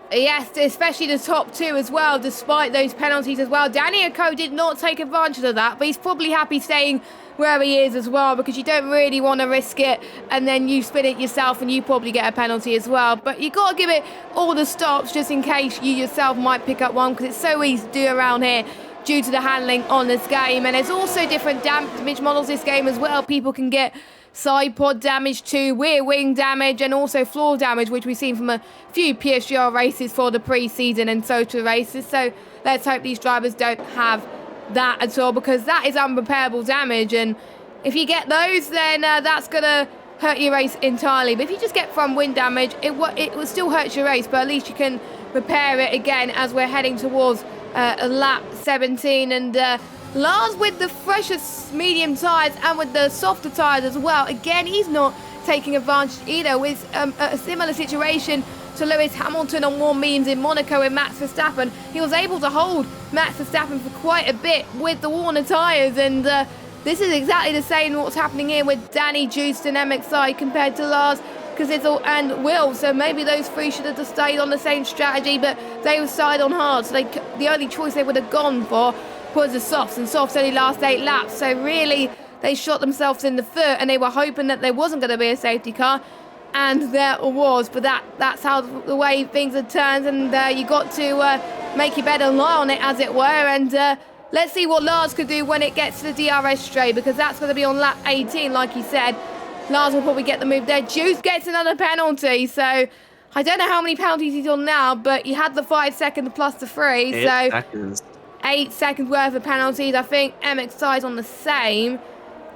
Yes, especially the top 2 as well, despite those penalties as well. Daniel Coe did not take advantage of that, but he's probably happy staying where he is as well, because you don't really want to risk it and then you spin it yourself and you probably get a penalty as well. But you got to give it all the stops just in case you yourself might pick up one, because it's so easy to do around here due to the handling on this game. And there's also different damage models this game as well. People can get side pod damage too, rear wing damage, and also floor damage, which we've seen from a few PSGL races for the pre-season and social races. So let's hope these drivers don't have that at all, because that is unrepairable damage, and if you get those, then that's gonna hurt your race entirely. But if you just get front wing damage, it will still hurt your race, but at least you can repair it again as we're heading towards lap 17. And Lars with the freshest medium tyres and with the softer tyres as well. Again, he's not taking advantage either, with a similar situation to Lewis Hamilton on warm mediums in Monaco with Max Verstappen. He was able to hold Max Verstappen for quite a bit with the Warner tyres, and this is exactly the same what's happening here with Danny, Juiced and MXI compared to Lars, Casizzle and Will. So maybe those 3 should have just stayed on the same strategy, but they were started on hard, so the only choice they would have gone for was the softs, and softs only last 8 laps, so really they shot themselves in the foot, and they were hoping that there wasn't going to be a safety car. And there was, but that's how the way things have turned, and you got to make your bed and lie on it, as it were. And let's see what Lars could do when it gets to the DRS straight, because that's going to be on lap 18, like he said. Lars will probably get the move there. Juice gets another penalty, so I don't know how many penalties he's on now, but he had the 5 seconds plus the 3, 8 so seconds. 8 seconds worth of penalties. I think MXI's on the same.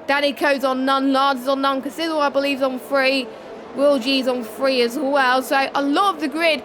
Danny Coe's on none, Lars is on none, Casizzle I believe is on 3. Will G's on 3 as well, so a lot of the grid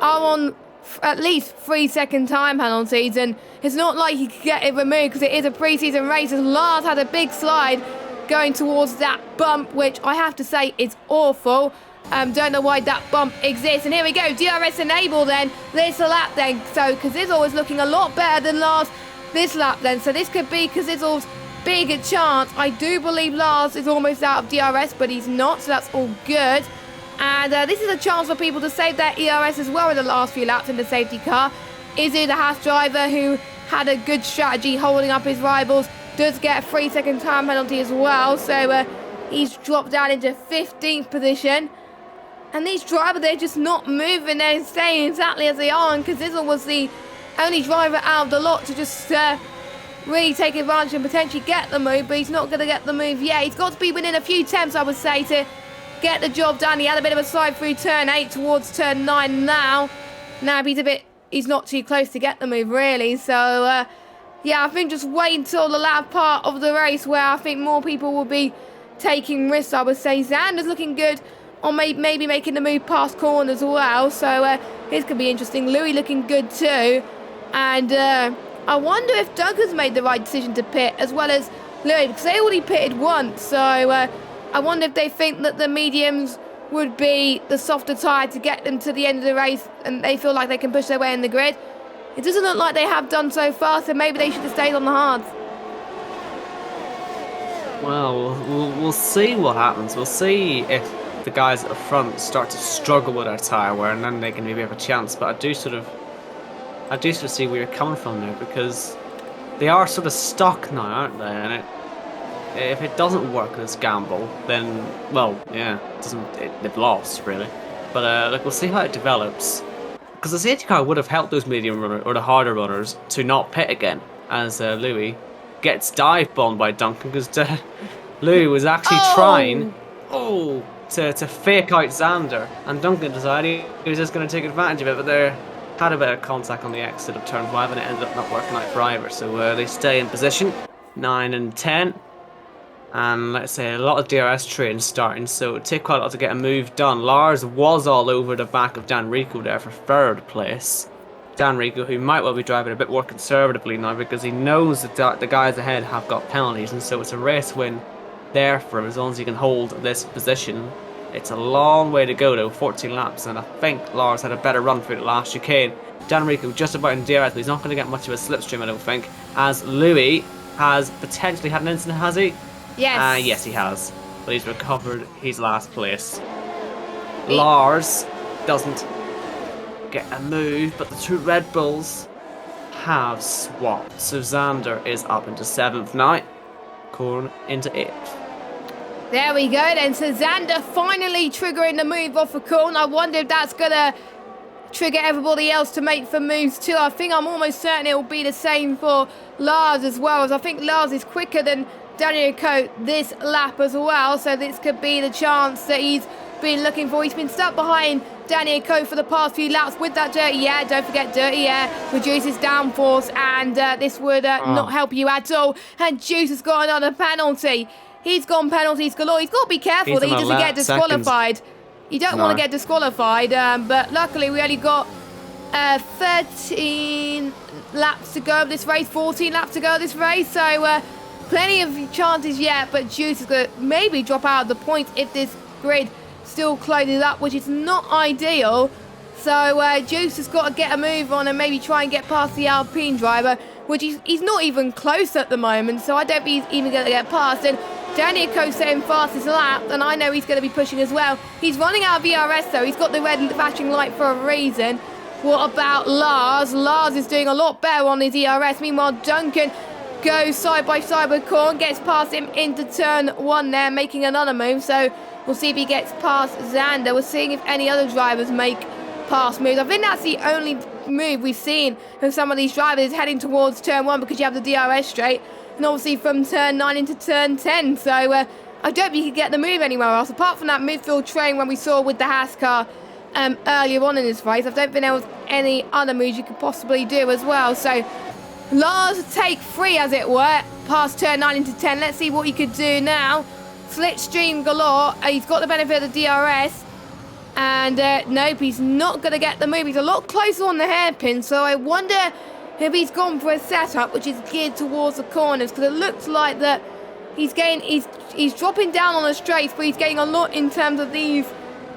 are on at least 3-second time penalties, and it's not like he could get it removed because it is a pre-season race. As Lars had a big slide going towards that bump, which I have to say is awful. Don't know why that bump exists. And here we go, DRS enable then, this lap then. So Kazizol is looking a lot better than Lars this lap then. So this could be Kazizol's big chance. I do believe Lars is almost out of DRS, but he's not, so that's all good. And this is a chance for people to save their ERS as well in the last few laps in the safety car. Izu, the Haas driver, who had a good strategy holding up his rivals, does get a 3-second time penalty as well. So he's dropped down into 15th position. And these drivers, they're just not moving. They're staying exactly as they are. And Kazizol was the only driver out of the lot to just really take advantage and potentially get the move. But he's not going to get the move yet. He's got to be within a few tenths, I would say, to get the job done. He had a bit of a slide through turn 8 towards turn 9 now. Now he's not too close to get the move, really. So, yeah, I think just wait until the latter part of the race where I think more people will be taking risks, I would say. Xander's looking good on maybe making the move past corners as well. So, this could be interesting. Louis looking good too. And I wonder if Doug has made the right decision to pit as well as Louis, because they already pitted once. So, I wonder if they think that the mediums would be the softer tyre to get them to the end of the race and they feel like they can push their way in the grid. It doesn't look like they have done so far, so maybe they should have stayed on the hards. Well, we'll see what happens. We'll see if the guys at the front start to struggle with their tyre wear, and then they can maybe have a chance. But I do sort of see where you're coming from there, because they are sort of stuck now, aren't they? And if it doesn't work, this gamble, then, well, yeah, they've lost, really. But look, we'll see how it develops. Because the safety car would have helped those medium runners, or the harder runners, to not pit again, as Louis gets dive bombed by Duncan, because Louis was actually trying to fake out Xander, and Duncan decided he was just going to take advantage of it, but they had a bit of contact on the exit of turn 5, and it ended up not working out for either. So they stay in position, 9 and 10. And let's say a lot of DRS trains starting, so it would take quite a lot to get a move done. Lars was all over the back of Dan Rico there for 3rd place. Dan Rico, who might well be driving a bit more conservatively now, because he knows that the guys ahead have got penalties, and so it's a race win there for him as long as he can hold this position. It's a long way to go though, 14 laps, and I think Lars had a better run through the last chicane. Dan Rico just about in DRS, but he's not going to get much of a slipstream, I don't think, as Louis has potentially had an incident, has he? Yes. Yes, he has. But he's recovered his last place. Lars doesn't get a move, but the 2 Red Bulls have swapped. So Xander is up into 7th now. Korn into 8th. There we go then. So Xander finally triggering the move off of Korn. I wonder if that's going to trigger everybody else to make for moves too. I think I'm almost certain it will be the same for Lars as well, as I think Lars is quicker than Daniel Coe this lap as well, so this could be the chance that he's been looking for. He's been stuck behind Daniel Coe for the past few laps with that dirty air. Don't forget, dirty air reduces downforce, and this would not help you at all. And Juice has got another penalty. He's gone penalties galore. He's got to be careful that he doesn't get disqualified. You don't want to get disqualified, but luckily we only got 13 laps to go of this race, 14 laps to go of this race, so plenty of chances yet, but Juice is going to maybe drop out of the points if this grid still closes up, which is not ideal. So Juice has got to get a move on and maybe try and get past the Alpine driver, which he's not even close at the moment, so I don't think he's even going to get past. And Daniel Coe saying fastest lap, and I know he's going to be pushing as well. He's running out of ERS though. He's got the red flashing light for a reason. What about Lars? Lars is doing a lot better on his ERS. Meanwhile, Duncan goes side by side with Korn, gets past him into turn 1 there, making another move. So we'll see if he gets past Xander. We're seeing if any other drivers make past moves. I think that's the only move we've seen from some of these drivers heading towards turn 1, because you have the DRS straight, and obviously from turn 9 into turn 10. So I don't think you could get the move anywhere else, apart from that midfield train when we saw with the Haas car earlier on in this race. I don't think there was any other moves you could possibly do as well. So Lars take 3, as it were, past turn 9 into 10. Let's see what he could do now. Slipstream galore. He's got the benefit of the DRS. And nope, he's not going to get the move. He's a lot closer on the hairpin, so I wonder if he's gone for a setup which is geared towards the corners, because it looks like that he's dropping down on the straights, but he's getting a lot in terms of these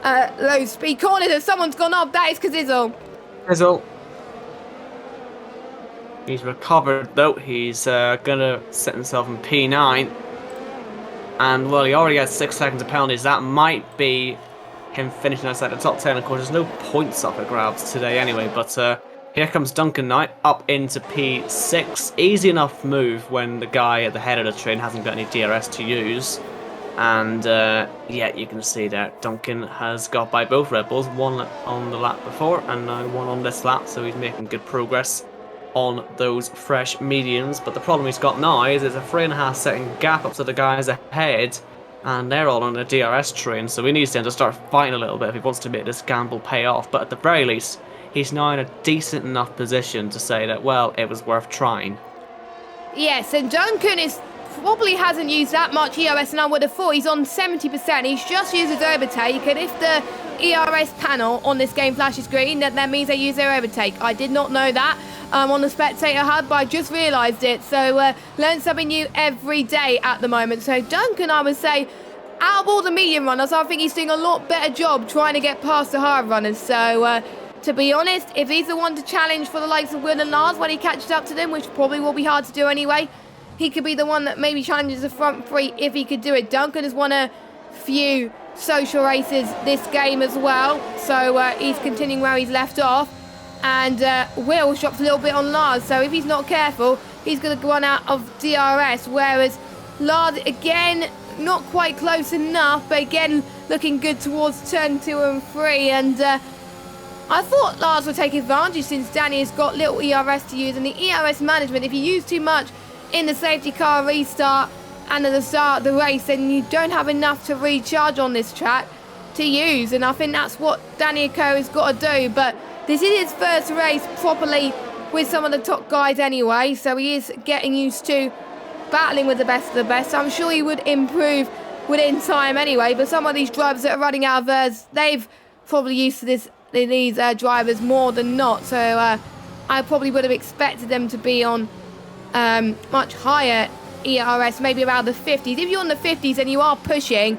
low speed corners. If someone's gone up, that is Kazizel. Kazizel. He's recovered though. He's gonna set himself in P9, and well, he already has 6 seconds of penalties. That might be him finishing outside the top 10. Of course, there's no points up for grabs today anyway, but here comes Duncan Knight up into P6. Easy enough move when the guy at the head of the train hasn't got any DRS to use. And yeah, you can see that Duncan has got by both Red Bulls, one on the lap before and now one on this lap, so he's making good progress on those fresh mediums. But the problem he's got now is there's a 3.5 second gap up to the guys ahead, and they're all on the DRS train, so he needs them to start fighting a little bit if he wants to make this gamble pay off. But at the very least, he's now in a decent enough position to say that, well, it was worth trying. Yes, and Duncan probably hasn't used that much ERS, and I would have thought he's on 70%. He's just used his overtake, and if the ERS panel on this game flashes green, that means they use their overtake. I did not know that on the spectator hub, but I just realised it. So learn something new every day at the moment. So Duncan, I would say, out of all the medium runners, I think he's doing a lot better job trying to get past the hard runners. So to be honest, if he's the one to challenge for the likes of Will and Lars when he catches up to them, which probably will be hard to do anyway, he could be the one that maybe challenges the front three if he could do it. Duncan has won a few social races this game as well, so he's continuing where he's left off. And Will dropped a little bit on Lars, so if he's not careful, he's going to run out of DRS, whereas Lars, again, not quite close enough, but again, looking good towards turn 2 and 3. And I thought Lars would take advantage since Danny has got little ERS to use, and the ERS management, if you use too much in the safety car restart and at the start of the race, then you don't have enough to recharge on this track to use, and I think that's what Danny Co has got to do. But this is his first race properly with some of the top guys anyway, so he is getting used to battling with the best of the best. I'm sure he would improve within time anyway, but some of these drivers that are running out of theirs, they've probably used to these drivers more than not, so I probably would have expected them to be on much higher ERS, maybe around the 50s. If you're on the 50s and you are pushing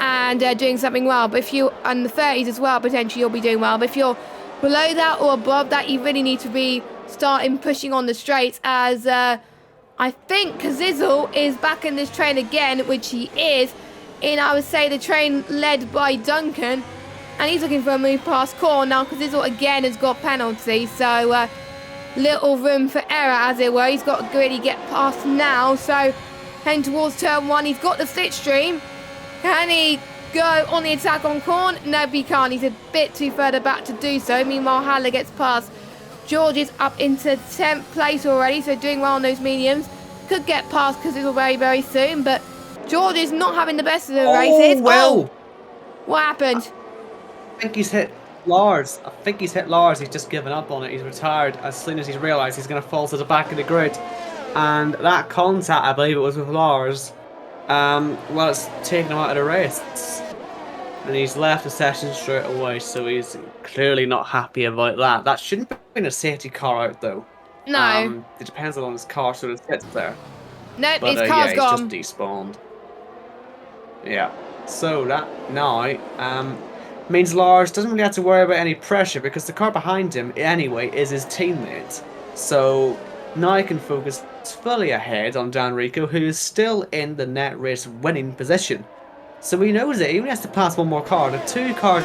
and doing something well, but if you're on the 30s as well, potentially you'll be doing well. But if you're below that or above that, you really need to be starting pushing on the straights, as I think Kazizel is back in this train again, which he is, in, I would say, the train led by Duncan, and he's looking for a move past Korn. Now Kazizel again has got penalty, so little room for error, as it were. He's got to really get past now, so heading towards turn 1. He's got the slipstream. Can he go on the attack on Korn? No, he can't. He's a bit too further back to do so. Meanwhile, Haller gets past. George is up into 10th place already, so doing well on those mediums. Could get past Kazizel very, very soon, but George is not having the best of the races. Well. What happened? I think he's hit Lars. He's just given up on it. He's retired as soon as he's realised he's going to fall to the back of the grid. And that contact, I believe it was with Lars, well, it's taken him out of the race. And he's left the session straight away, so he's clearly not happy about that. That shouldn't have been a safety car out, though. No. It depends on his car, so it sits there. Nope, But, his car's yeah, gone. he's just despawned. Yeah. So that now means Lars doesn't really have to worry about any pressure, because the car behind him, anyway, is his teammate. So now he can focus fully ahead on Dan Rico, who is still in the net race winning position. So he knows it. He only has to pass one more car. The two cars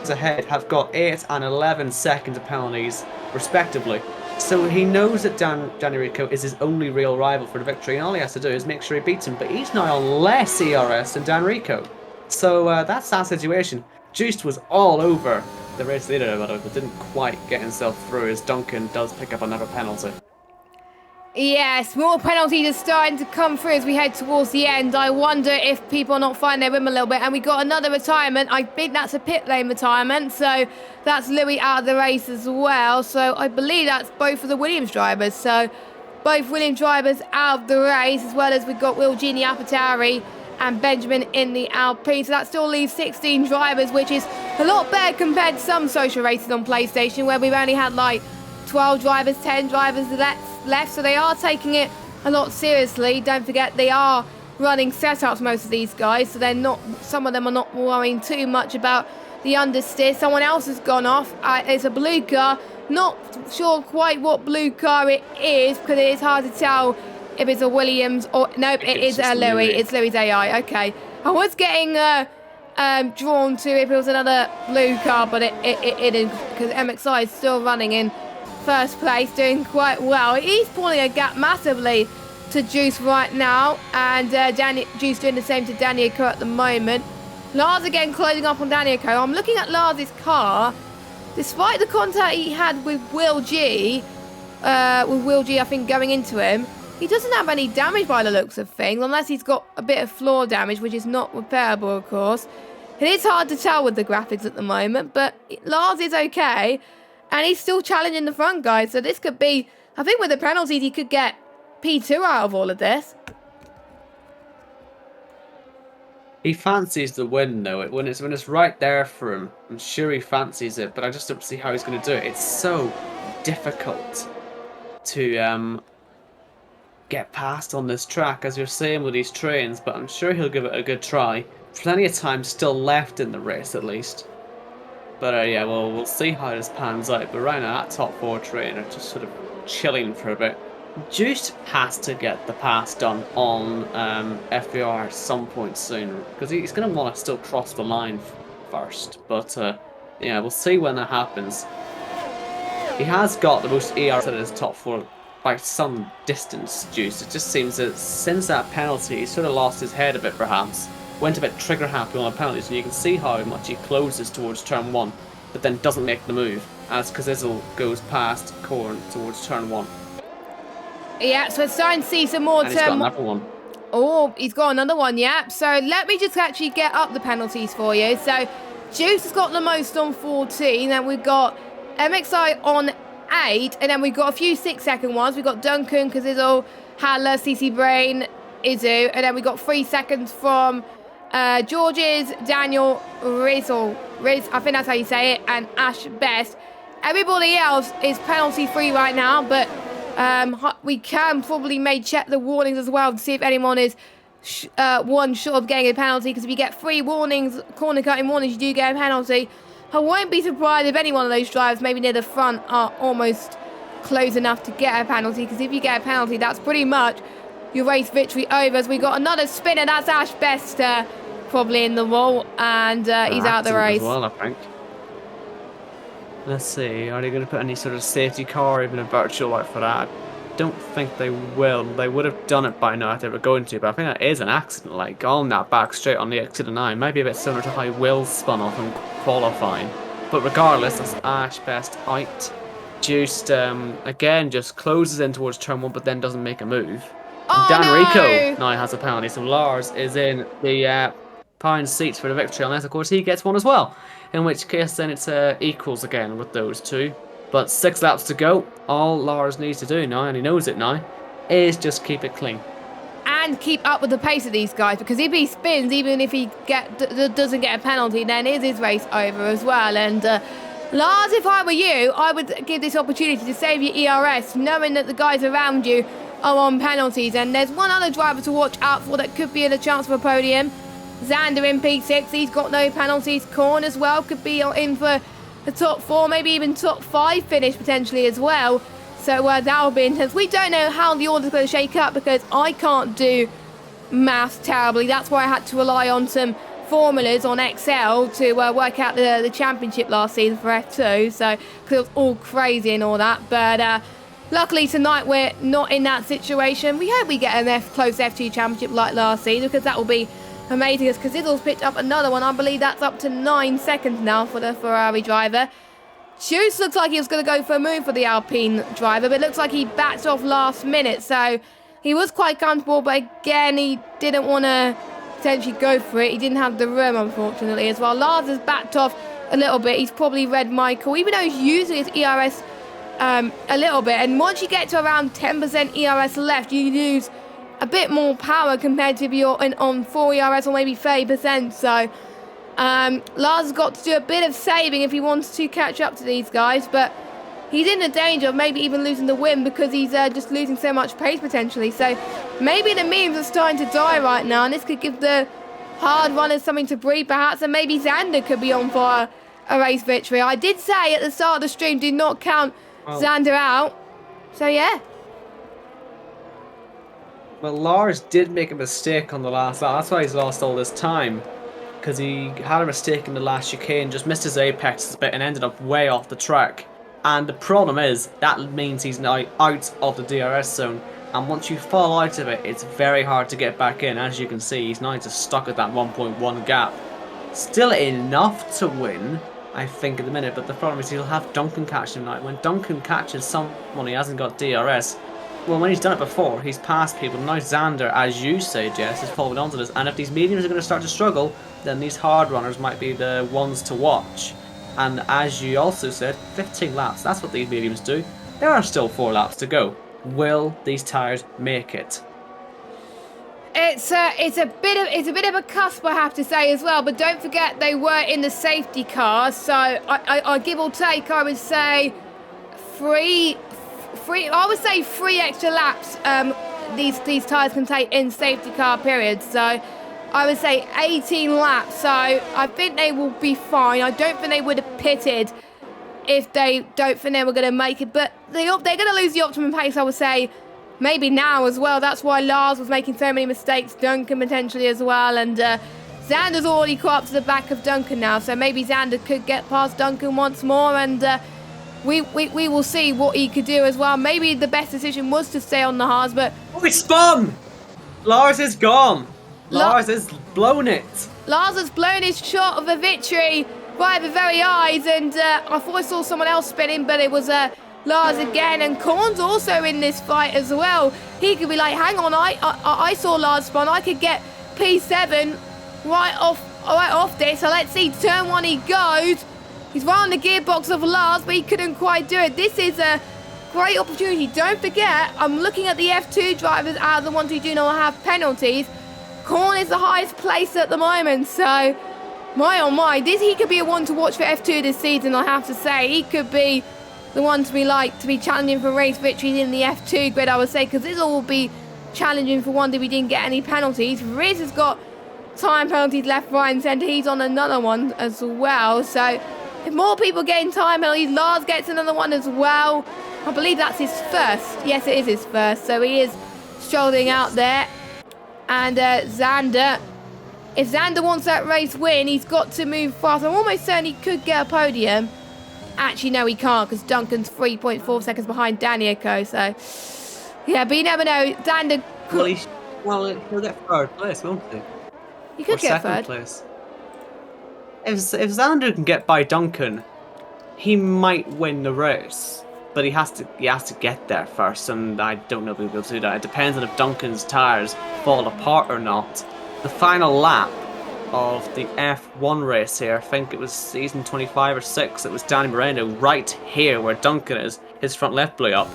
ahead have got 8 and 11 seconds of penalties, respectively. So he knows that Danny Rico is his only real rival for the victory, and all he has to do is make sure he beats him. But he's now on less ERS than Dan Rico. So that's that situation. Juiced was all over the race leader, but didn't quite get himself through, as Duncan does pick up another penalty. Yes, more penalties are starting to come through as we head towards the end. I wonder if people are not finding their rhythm a little bit. And we got another retirement. I think that's a pit lane retirement. So that's Louis out of the race as well. So I believe that's both of the Williams drivers. So both Williams drivers out of the race, as well as we've got Will Gini Apatari and Benjamin in the Alpine. So that still leaves 16 drivers, which is a lot better compared to some social races on PlayStation, where we've only had like 12 drivers, 10 drivers left. So they are taking it a lot seriously. Don't forget, they are running setups, most of these guys, so they're not, some of them are not worrying too much about the understeer. Someone else has gone off. It's a blue car. Not sure quite what blue car it is, because it is hard to tell if it's a Williams or... Nope, it is a Louis. It's Louis AI. Okay. I was getting drawn to if it was another blue car, but it is, because MXI is still running in first place, doing quite well. He's pulling a gap massively to Juice right now, and Juice doing the same to Daniel at the moment. Lars again closing up on Daniel. I'm looking at Lars's car. Despite the contact he had with Will G, I think, going into him, he doesn't have any damage by the looks of things, unless he's got a bit of floor damage, which is not repairable, of course. It is hard to tell with the graphics at the moment, but Lars is okay, and he's still challenging the front guys, so this could be, I think with the penalties, he could get P2 out of all of this. He fancies the win, though. When it's right there for him, I'm sure he fancies it, but I just don't see how he's going to do it. It's so difficult to get past on this track, as you're saying with these trains, but I'm sure he'll give it a good try. Plenty of time still left in the race, at least. But yeah, well, we'll see how this pans out. But right now, that top 4 train are just sort of chilling for a bit. Juice has to get the pass done on FVR at some point soon, because he's going to want to still cross the line first. But yeah, we'll see when that happens. He has got the most ER in his top 4 by some distance, Juice. It just seems that since that penalty, he sort of lost his head a bit, perhaps. Went a bit trigger happy on the penalties, and you can see how much he closes towards turn 1, but then doesn't make the move, as Kazizel goes past Korn towards turn 1. Yeah, so it's starting to see some more and he's got another one. Oh, he's got another one, yeah. So let me just actually get up the penalties for you. So Juice has got the most on 14, then we've got MXI on 8, and then we've got a few 6-second ones. We've got Duncan, Kazizel, Haller, CC Brain, Izu, and then we've got 3 seconds from George's, Daniel, Riz, I think that's how you say it, and Ash Best. Everybody else is penalty free right now, but we can probably check the warnings as well to see if anyone is one short of getting a penalty, because if you get 3 warnings, corner cutting warnings, you do get a penalty. I won't be surprised if any one of those drivers maybe near the front are almost close enough to get a penalty, because if you get a penalty, that's pretty much your race victory over. As we got another spinner, that's Ash Best probably in the wall, and he's out the race. As well, I think. Let's see, are they going to put any sort of safety car or even a virtual out for that? I don't think they will. They would have done it by now if they were going to, but I think that is an accident, like on that back straight on the S29. Maybe a bit similar to how Will spun off in qualifying. But regardless, that's Ash Best out. Juiced, again, just closes in towards turn 1, but then doesn't make a move. Oh, Dan no! Rico now has a penalty, so Lars is in the pound seats for the victory, unless of course he gets one as well. In which case then it's equals again with those two. But 6 laps to go. All Lars needs to do now, and he knows it now, is just keep it clean. And keep up with the pace of these guys, because if he spins, even if he doesn't get a penalty, then is his race over as well. And Lars, if I were you, I would give this opportunity to save your ERS, knowing that the guys around you are on penalties. And there's one other driver to watch out for that could be in a chance for a podium. Xander in P6, he's got no penalties. Korn as well could be in for the top 4, maybe even top 5 finish potentially as well. So that'll be intense. We don't know how the order's going to shake up, because I can't do maths terribly. That's why I had to rely on some formulas on Excel to work out the championship last season for F2. So, because it was all crazy and all that. But luckily tonight we're not in that situation. We hope we get an close F2 championship like last season, because that will be amazing, as Kazizel's picked up another one. I believe that's up to 9 seconds now for the Ferrari driver. Juice looks like he was going to go for a move for the Alpine driver, but it looks like he backed off last minute. So he was quite comfortable, but again, he didn't want to potentially go for it. He didn't have the room, unfortunately, as well. Lars has backed off a little bit. He's probably read Michael, even though he's using his ERS a little bit. And once you get to around 10% ERS left, you lose a bit more power compared to if you're on 4 ERS or maybe 30%. So Lars has got to do a bit of saving if he wants to catch up to these guys, but he's in the danger of maybe even losing the win because he's just losing so much pace potentially. So maybe the memes are starting to die right now, and this could give the hard runners something to breathe perhaps, and maybe Xander could be on for a race victory. I did say at the start of the stream, do not count Xander out. So yeah. Well, Lars did make a mistake on the last lap. That's why he's lost all this time. Because he had a mistake in the last chicane, just missed his apex a bit and ended up way off the track. And the problem is, that means he's now out of the DRS zone. And once you fall out of it, it's very hard to get back in. As you can see, he's now just stuck at that 1.1 gap. Still enough to win, I think, at the minute. But the problem is he'll have Duncan catch him now. When Duncan catches someone he hasn't got DRS, well, when he's done it before, he's passed people. Now Xander, as you say, Jess, is following onto this. And if these mediums are going to start to struggle, then these hard runners might be the ones to watch. And as you also said, 15 laps. That's what these mediums do. There are still 4 laps to go. Will these tyres make it? It's a bit of a cusp, I have to say as well. But don't forget they were in the safety car, so I give or take, I would say three extra laps. These tyres can take in safety car periods. So I would say 18 laps. So I think they will be fine. I don't think they would have pitted if they don't think they were going to make it. But they're going to lose the optimum pace, I would say, maybe now as well. That's why Lars was making so many mistakes. Duncan potentially as well. And Xander's already caught up to the back of Duncan now. So maybe Xander could get past Duncan once more. And we will see what he could do as well. Maybe the best decision was to stay on the hards. But oh, he spun! Lars is gone. Lars has blown it. Lars has blown his shot of a victory right at the very eyes, and I thought I saw someone else spinning, but it was Lars again, and Korn's also in this fight as well. He could be like, hang on, I saw Lars spun, I could get P7 right off this, so let's see, turn 1 he goes. He's right on the gearbox of Lars, but he couldn't quite do it. This is a great opportunity. Don't forget, I'm looking at the F2 drivers out of the ones who do not have penalties. Korn is the highest place at the moment, so my oh my, he could be a one to watch for F2 this season, I have to say. He could be the one to be challenging for race victories in the F2 grid, I would say, because this all will be challenging for one if he didn't get any penalties. Riz has got time penalties left, right and centre. He's on another one as well. So if more people getting time penalties, Lars gets another one as well. I believe that's his first. Yes, it is his first. So he is strolling out there. And Xander, if Xander wants that race win, he's got to move fast. I'm almost certain he could get a podium. Actually, no, he can't, because Duncan's 3.4 seconds behind Danielko. So, yeah, but you never know. Xander could... Well, he'll get third place, won't he? He could get third place. If Xander can get by Duncan, he might win the race. But he has to get there first, and I don't know if he'll be able to do that. It depends on if Duncan's tyres fall apart or not. The final lap of the F1 race here, I think it was season 25 or 6, it was Danny Moreno right here where Duncan is. His front left blew up.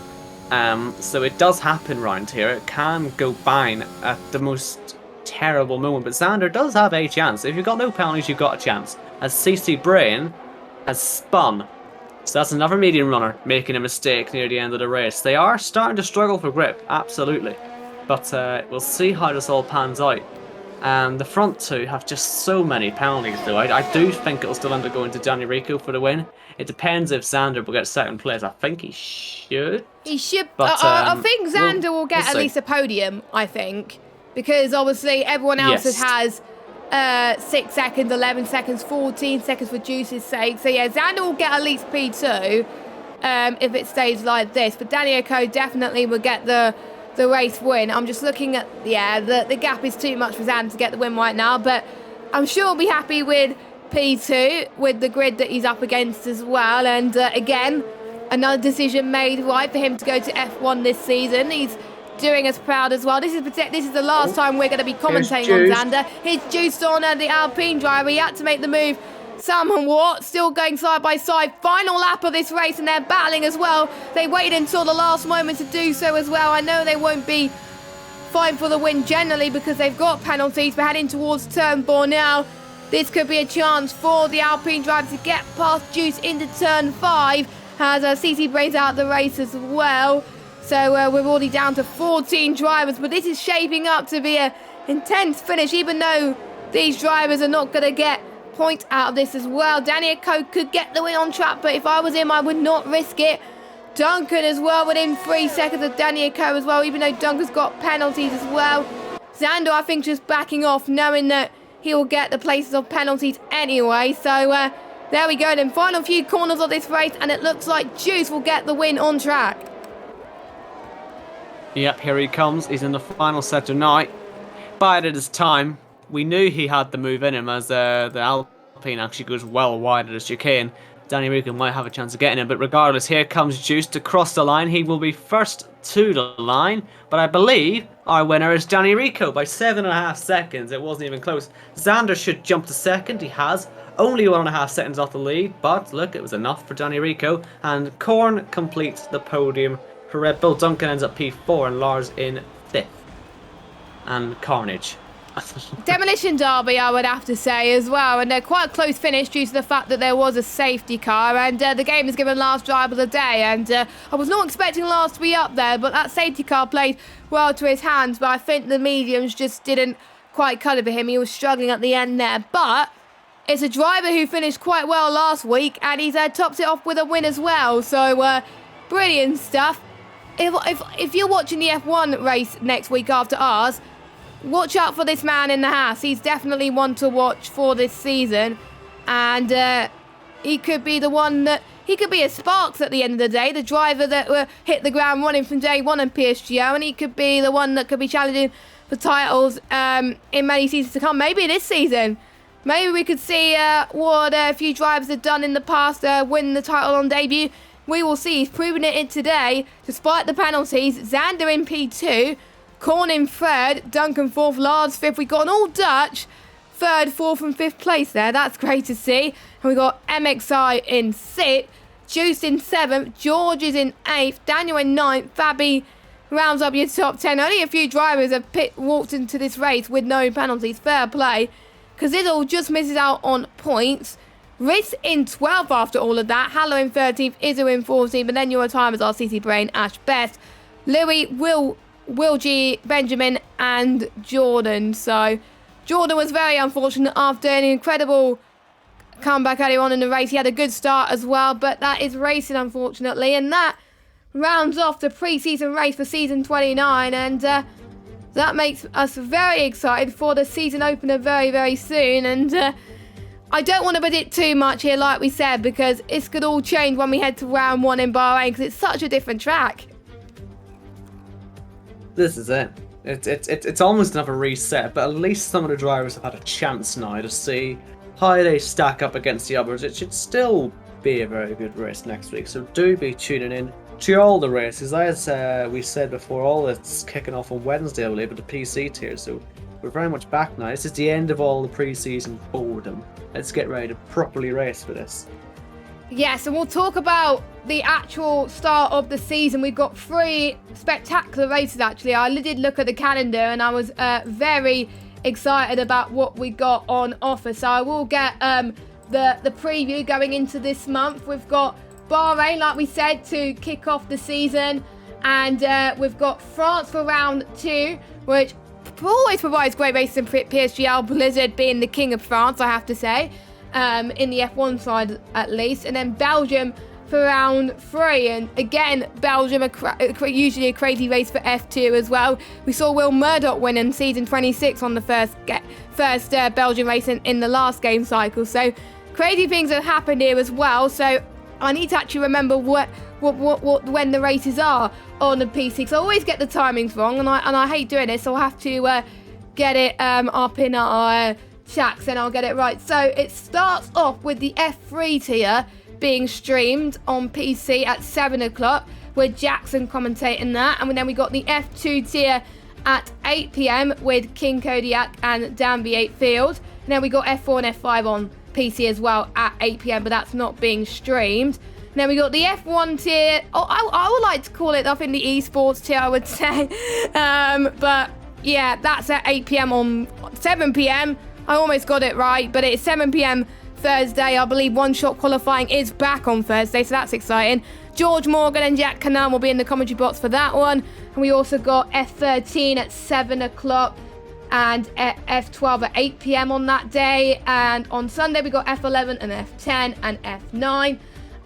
So it does happen round here. It can go bang at the most terrible moment, but Xander does have a chance. If you've got no penalties, you've got a chance. As CC Brain has spun. So that's another medium runner making a mistake near the end of the race. They are starting to struggle for grip, absolutely. But we'll see how this all pans out. The front two have just so many penalties though. I do think it'll still end up going to Johnny Rico for the win. It depends if Xander will get second place. I think he should. He should. But, I think Xander will get at least a podium, I think. Because obviously everyone else has 6 seconds, 11 seconds, 14 seconds for Juice's sake. So yeah, Xander will get at least P2 if it stays like this. But Danielko definitely will get the race win. I'm just looking at, the gap is too much for Xander to get the win right now. But I'm sure he'll be happy with P2, with the grid that he's up against as well. And again, another decision made right for him to go to F1 this season. He's doing us proud as well. This is the last time we're going to be commentating on Xander. Here's Juice on the Alpine driver. He had to make the move. Sam and Watt still going side by side. Final lap of this race, and they're battling as well. They waited until the last moment to do so as well. I know they won't be fight for the win generally because they've got penalties. We're heading towards turn 4 now. This could be a chance for the Alpine driver to get past Juice into turn 5 as CC Brain's out the race as well. So we're already down to 14 drivers, but this is shaping up to be an intense finish, even though these drivers are not going to get points out of this as well. Daniel Coe could get the win on track, but if I was him, I would not risk it. Duncan as well, within 3 seconds of Daniel Coe as well, even though Duncan's got penalties as well. Xander, I think, just backing off, knowing that he will get the places of penalties anyway. So there we go then. Final few corners of this race, and it looks like Juice will get the win on track. Yep, here he comes. He's in the final sector now. Bided his time. We knew he had the move in him as the Alpine actually goes well wide at the chicane. Danny Rico might have a chance of getting him, but regardless, here comes Juice to cross the line. He will be first to the line, but I believe our winner is Danny Rico by 7.5 seconds. It wasn't even close. Xander should jump to second. He has. Only 1.5 seconds off the lead, but look, it was enough for Danny Rico. And Korn completes the podium for Red Bull. Duncan ends up P4 and Lars in 5th. And Carnage. Demolition derby, I would have to say as well, and quite a close finish due to the fact that there was a safety car, and the game has given Lars driver of the day, and I was not expecting Lars to be up there, but that safety car played well to his hands, but I think the mediums just didn't quite cut it for him. He was struggling at the end there, but it's a driver who finished quite well last week, and he's topped it off with a win as well, so brilliant stuff. If you're watching the F1 race next week after ours, watch out for this man in the house. He's definitely one to watch for this season. And he could be the one that... He could be a Sparks at the end of the day. The driver that hit the ground running from day one in PSGL. And he could be the one that could be challenging for titles in many seasons to come. Maybe this season. Maybe we could see what a few drivers have done in the past, win the title on debut. We will see. He's proven it today. Despite the penalties, Xander in P2. Korn in 3rd, Duncan 4th, Lars 5th. We got an all Dutch 3rd, 4th and 5th place there. That's great to see. And we got MXI in 6th, Juice in 7th, George is in 8th, Daniel in 9th, Fabi rounds up your top 10. Only a few drivers have walked into this race with no penalties. Fair play. Cazidle just misses out on points. Riss in 12th after all of that. Hallow in 13th, Izzo in 14th, and then your timers are CC Brain, Ash Best, Louis, Will G, Benjamin and Jordan. So Jordan was very unfortunate after an incredible comeback earlier on in the race. He had a good start as well, but that is racing unfortunately, and that rounds off the pre-season race for season 29, and that makes us very excited for the season opener very, very soon. And I don't want to predict too much here, like we said, because it could all change when we head to round 1 in Bahrain, because it's such a different track. This is it. It's almost another reset, but at least some of the drivers have had a chance now to see how they stack up against the others. It should still be a very good race next week, so do be tuning in to all the races. As we said before, all it's kicking off on Wednesday, I believe, with the PC tier, so we're very much back now. This is the end of all the pre-season boredom. Let's get ready to properly race for this. Yes, and we'll talk about the actual start of the season. We've got 3 spectacular races, actually. I did look at the calendar and I was very excited about what we got on offer. So I will get the preview going into this month. We've got Bahrain, like we said, to kick off the season. And we've got France for round 2, which always provides great races in PSGL. Blizzard being the king of France, I have to say. In the F1 side at least, and then Belgium for round 3, and again Belgium usually a crazy race for F2 as well. We saw Will Murdoch win in season 26 on the first Belgian race in the last game cycle, so crazy things have happened here as well. So I need to actually remember what when the races are on the PC, because I always get the timings wrong, and I hate doing this, so I'll have to get it up in our chats and I'll get it right. So it starts off with the F3 tier being streamed on PC at 7 o'clock with Jackson commentating that, and then we got the F2 tier at 8 p.m. with King Kodiak and Dan V8 Field, and then we got F4 and F5 on PC as well at 8 p.m. but that's not being streamed. And then we got the F1 tier. I would like to call it, I think, the esports tier, I would say. But Yeah, that's at 8 p.m. on 7 p.m. I almost got it right, but it's 7 p.m. Thursday. I believe one-shot qualifying is back on Thursday, so that's exciting. George Morgan and Jack Canal will be in the commentary box for that one. And we also got F13 at 7 o'clock and F12 at 8 p.m. on that day. And on Sunday, we got F11 and F10 and F9.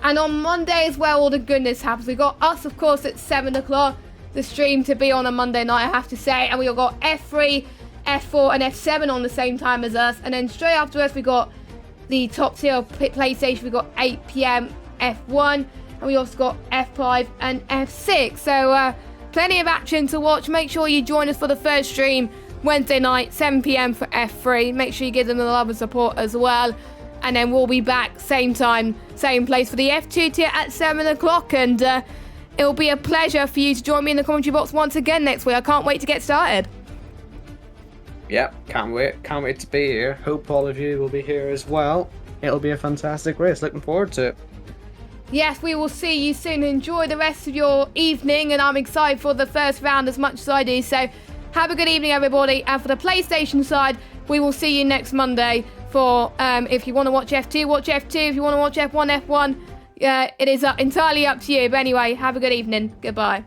And on Monday as well, all the goodness happens. We got us, of course, at 7 o'clock. The stream to be on a Monday night, I have to say. And we all got F3, F4 and F7 on the same time as us. And then straight after us, we got the top tier PlayStation. We got 8 p.m. F1. And we also got F5 and F6. So plenty of action to watch. Make sure you join us for the first stream Wednesday night, 7 p.m. for F3. Make sure you give them the love and support as well. And then we'll be back same time, same place for the F2 tier at 7 o'clock. And it'll be a pleasure for you to join me in the commentary box once again next week. I can't wait to get started. Yep, can't wait. Can't wait to be here. Hope all of you will be here as well. It'll be a fantastic race. Looking forward to it. Yes, we will see you soon. Enjoy the rest of your evening, and I'm excited for the first round as much as I do. So have a good evening, everybody. And for the PlayStation side, we will see you next Monday for if you want to watch F2, watch F2. If you want to watch F1, F1. It is entirely up to you. But anyway, have a good evening. Goodbye.